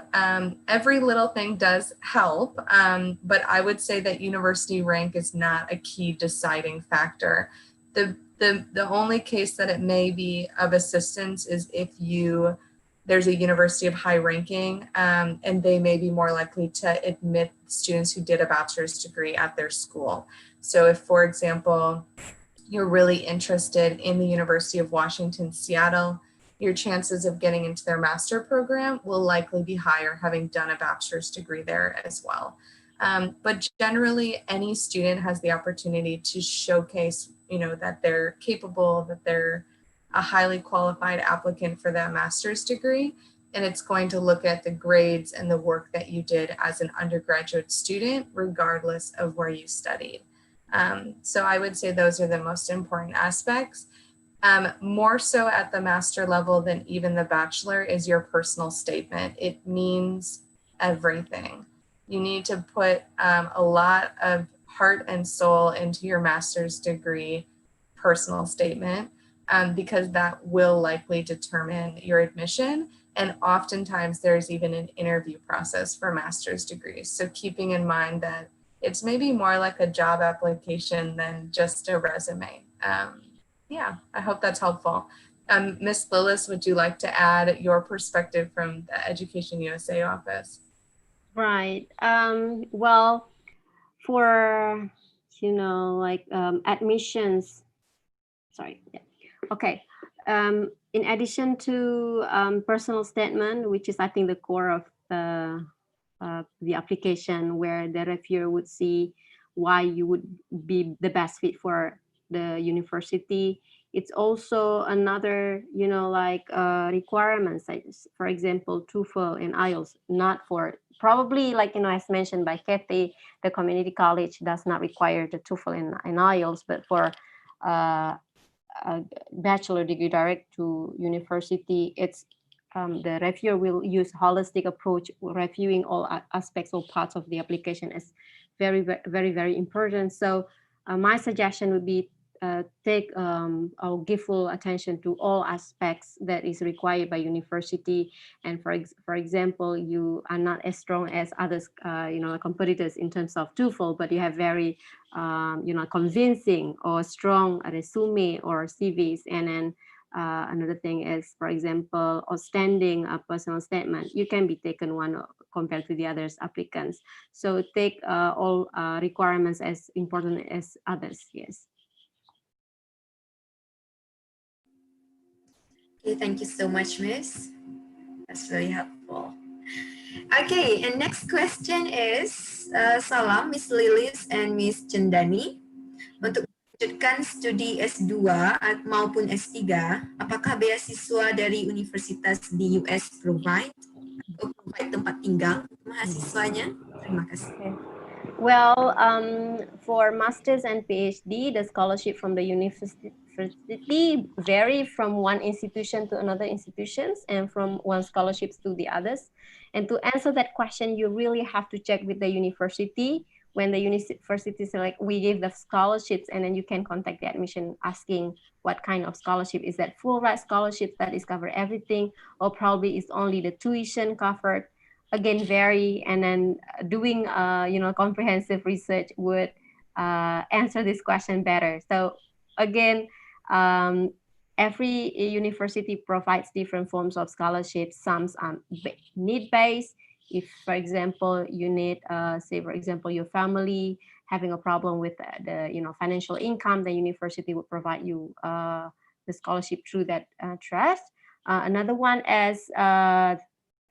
every little thing does help, but I would say that university rank is not a key deciding factor. The only case that it may be of assistance is if there's a university of high ranking, and they may be more likely to admit students who did a bachelor's degree at their school. So if, for example, you're really interested in the University of Washington, Seattle, your chances of getting into their master program will likely be higher, having done a bachelor's degree there as well. But generally, any student has the opportunity to showcase, that they're capable, that they're a highly qualified applicant for that master's degree. And it's going to look at the grades and the work that you did as an undergraduate student, regardless of where you studied. So I would say those are the most important aspects. More so at the master level than even the bachelor is your personal statement. It means everything. You need to put a lot of heart and soul into your master's degree personal statement, because that will likely determine your admission. And oftentimes there's even an interview process for master's degrees. So keeping in mind that it's maybe more like a job application than just a resume. Yeah, I hope that's helpful. Ms. Lilis, would you like to add your perspective from the Education USA office? Right. Well, for, admissions, sorry. Yeah. Okay. In addition to personal statement, which is, I think, the core of the application, where the reviewer would see why you would be the best fit for the university. It's also another, requirements, like, for example, TOEFL and IELTS, not for, probably, as mentioned by Kathy, the community college does not require the TOEFL and IELTS, but for a bachelor degree direct to university, it's the reviewer will use holistic approach, reviewing all aspects or parts of the application is very, very, very important. So my suggestion would be take or give full attention to all aspects that is required by university. And for example, you are not as strong as others, competitors in terms of TOEFL, but you have very, convincing or strong resume or CVs. And then another thing is, for example, outstanding personal statement. You can be taken one compared to the others applicants. So take all requirements as important as others. Yes. Okay, thank you so much, Miss. That's very helpful. Okay, and next question is, salam Miss Lilis and Miss Chendani. Untuk melanjutkan studi S2 maupun S3, apakah beasiswa dari universitas di US provide tempat tinggal mahasiswanya? Terima kasih. Okay. Well, for masters and PhD, the scholarship from the university vary from one institution to another institutions and from one scholarships to the others. And to answer that question, you really have to check with the university. When the university select, we give the scholarships, and then you can contact the admission asking what kind of scholarship. Is that full ride scholarship that is cover everything, or probably is only the tuition covered? Again, vary, and then doing comprehensive research would answer this question better. So again, every university provides different forms of scholarships. Some are need-based. If, for example, you need, say, for example, your family having a problem with the financial income, the university would provide you the scholarship through that trust. Another one is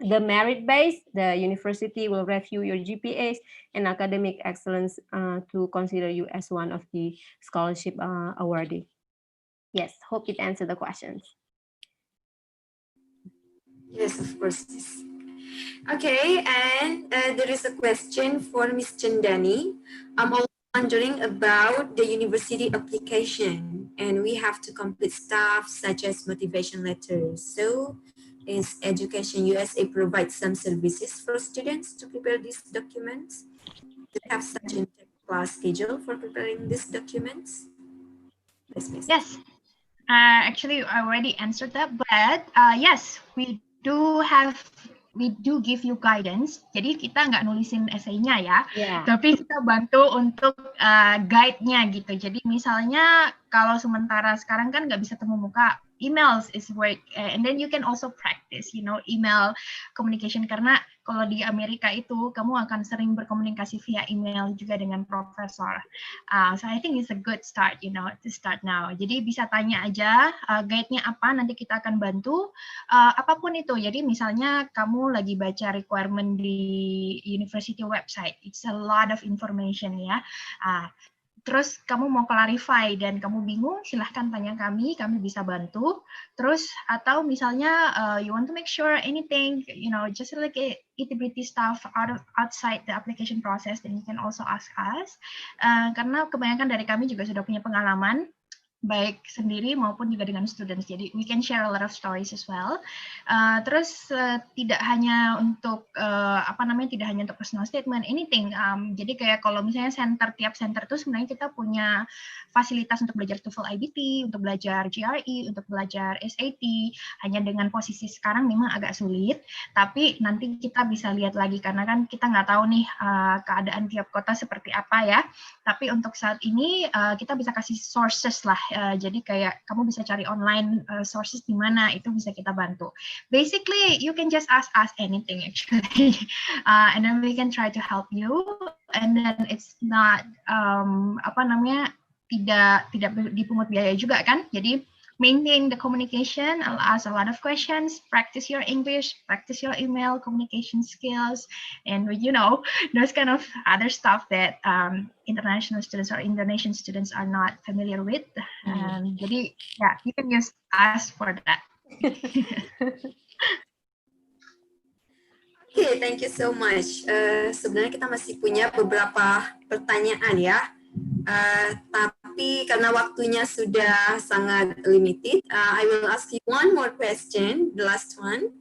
the merit-based. The university will review your GPAs and academic excellence to consider you as one of the scholarship awardee. Yes, hope it answered the questions. Yes, of course. Okay, and there is a question for Ms. Chendani. I'm also wondering about the university application, and we have to complete stuff such as motivation letters. So, is Education USA provide some services for students to prepare these documents? Do you have such a class schedule for preparing these documents? Yes, actually I already answered that, but yes, we do give you guidance. Jadi kita nggak nulisin esainya ya, tapi kita bantu untuk guide-nya gitu. Jadi misalnya kalau sementara sekarang kan nggak bisa temu muka, emails is work, and then you can also practice, email communication, karena kalau di Amerika itu kamu akan sering berkomunikasi via email juga dengan profesor. So I think it's a good start, to start now. Jadi bisa tanya aja guide-nya apa, nanti kita akan bantu apapun itu. Jadi misalnya kamu lagi baca requirement di university website, it's a lot of information ya. Terus kamu mau clarify dan kamu bingung, silahkan tanya kami bisa bantu. Terus atau misalnya you want to make sure anything, just like integrity stuff outside the application process, then you can also ask us. Karena kebanyakan dari kami juga sudah punya pengalaman, baik sendiri maupun juga dengan students. Jadi we can share a lot of stories as well. Terus tidak hanya untuk tidak hanya untuk personal statement, anything. Jadi kayak kalau misalnya tiap center itu sebenarnya kita punya fasilitas untuk belajar TOEFL IBT, untuk belajar GRE, untuk belajar SAT. Hanya dengan posisi sekarang memang agak sulit, tapi nanti kita bisa lihat lagi karena kan kita nggak tahu nih keadaan tiap kota seperti apa ya. Tapi untuk saat ini kita bisa kasih sources lah. Jadi kayak kamu bisa cari online sources di mana, itu bisa kita bantu. Basically, you can just ask us anything actually, and then we can try to help you. And then it's not tidak dipungut biaya juga kan. Jadi maintain the communication, I'll ask a lot of questions, practice your English, practice your email communication skills, and those kind of other stuff that international students or Indonesian students are not familiar with. Jadi yeah, you can use us for that. Okay, thank you so much. Sebenarnya kita masih punya beberapa pertanyaan ya. Tapi karena waktunya sudah sangat limited, I will ask you one more question, the last one.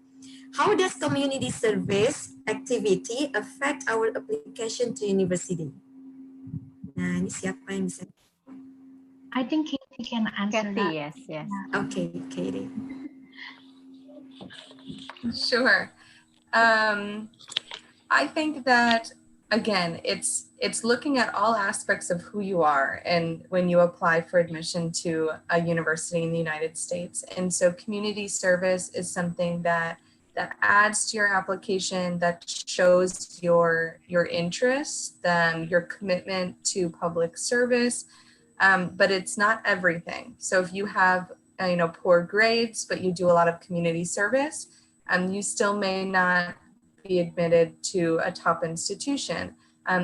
How does community service activity affect our application to university? Nah, ini siapa yang bisa? I think Katie can answer Kathy, that. yes. Okay, Katie. Sure. I think that, again, it's looking at all aspects of who you are and when you apply for admission to a university in the United States. And so community service is something that adds to your application, that shows your interest, your commitment to public service, but it's not everything. So if you have poor grades, but you do a lot of community service, you still may not be admitted to a top institution.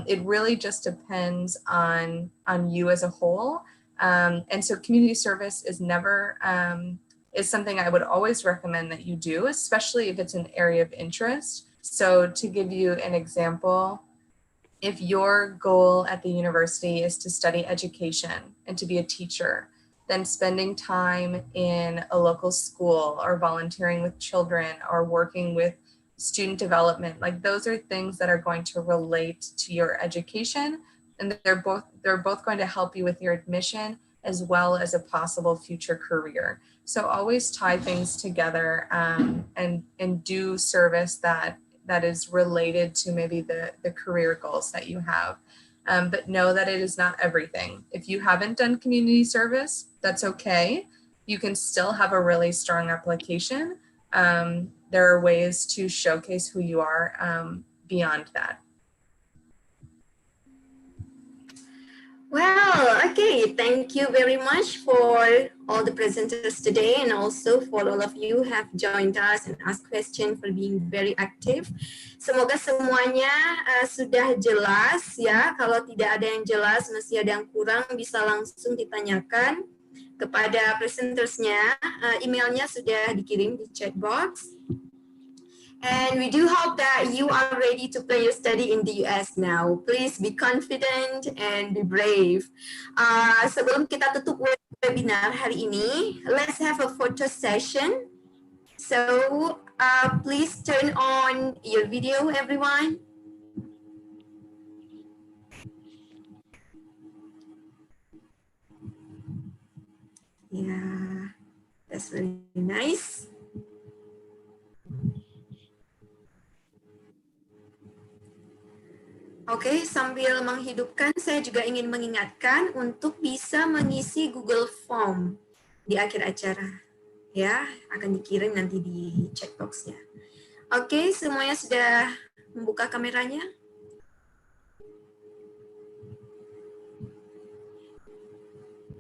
It really just depends on you as a whole. And so community service is is something I would always recommend that you do, especially if it's an area of interest. So to give you an example, if your goal at the university is to study education and to be a teacher, then spending time in a local school or volunteering with children or working with student development, like those are things that are going to relate to your education, and they're both going to help you with your admission as well as a possible future career. So always tie things together and do service that is related to maybe the career goals that you have. But know that it is not everything. If you haven't done community service, that's okay. You can still have a really strong application. There are ways to showcase who you are beyond that. Well, okay, thank you very much for all the presenters today, and also for all of you who have joined us and asked questions, for being very active. Semoga semuanya sudah jelas ya. Kalau tidak ada yang jelas, masih ada yang kurang, bisa langsung ditanyakan kepada presentersnya. Emailnya sudah dikirim di chat box. And we do hope that you are ready to plan your study in the US now. Please be confident and be brave. Sebelum kita tutup webinar hari ini, let's have a photo session. So please turn on your video, everyone. Yeah, that's really nice. Oke, sambil menghidupkan, saya juga ingin mengingatkan untuk bisa mengisi Google Form di akhir acara. Ya, akan dikirim nanti di chat box-nya. Oke, semuanya sudah membuka kameranya?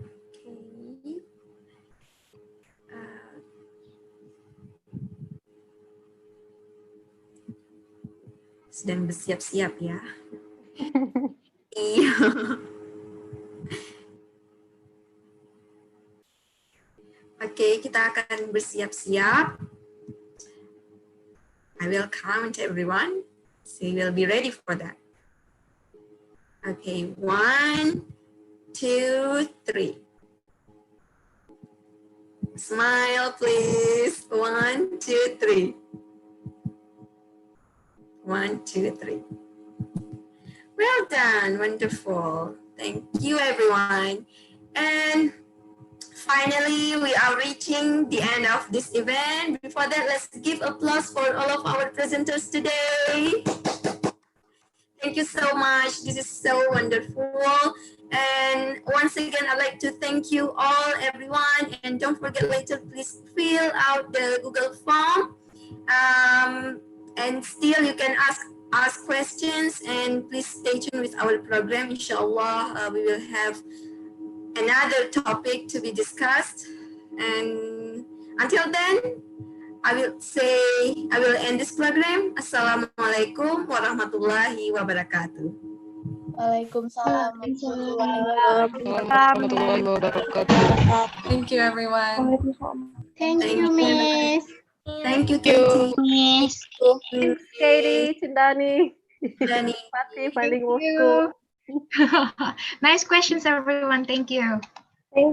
Oke. Sedang bersiap-siap ya. Iya. Oke, kita akan bersiap-siap. I will count everyone, so you will be ready for that. Okay, 1, 2, 3. Smile, please. 1, 2, 3. 1, 2, 3. Well done, wonderful. Thank you, everyone. And finally, we are reaching the end of this event. Before that, let's give applause for all of our presenters today. Thank you so much. This is so wonderful. And once again, I'd like to thank you all, everyone. And don't forget later, please fill out the Google form. And still, you can ask questions. And please stay tuned with our program. Inshallah, we will have another topic to be discussed. And until then, I will end this program. Assalamualaikum warahmatullahi wabarakatuh. Waalaikumsalam warahmatullahi wabarakatuh. Thank you, everyone. Thank you, Miss. Thank you, Katie. Miss. Thanks, Katie, Chendani, Chendani. Fatih, Bilingual School. Nice questions, everyone. Thank you.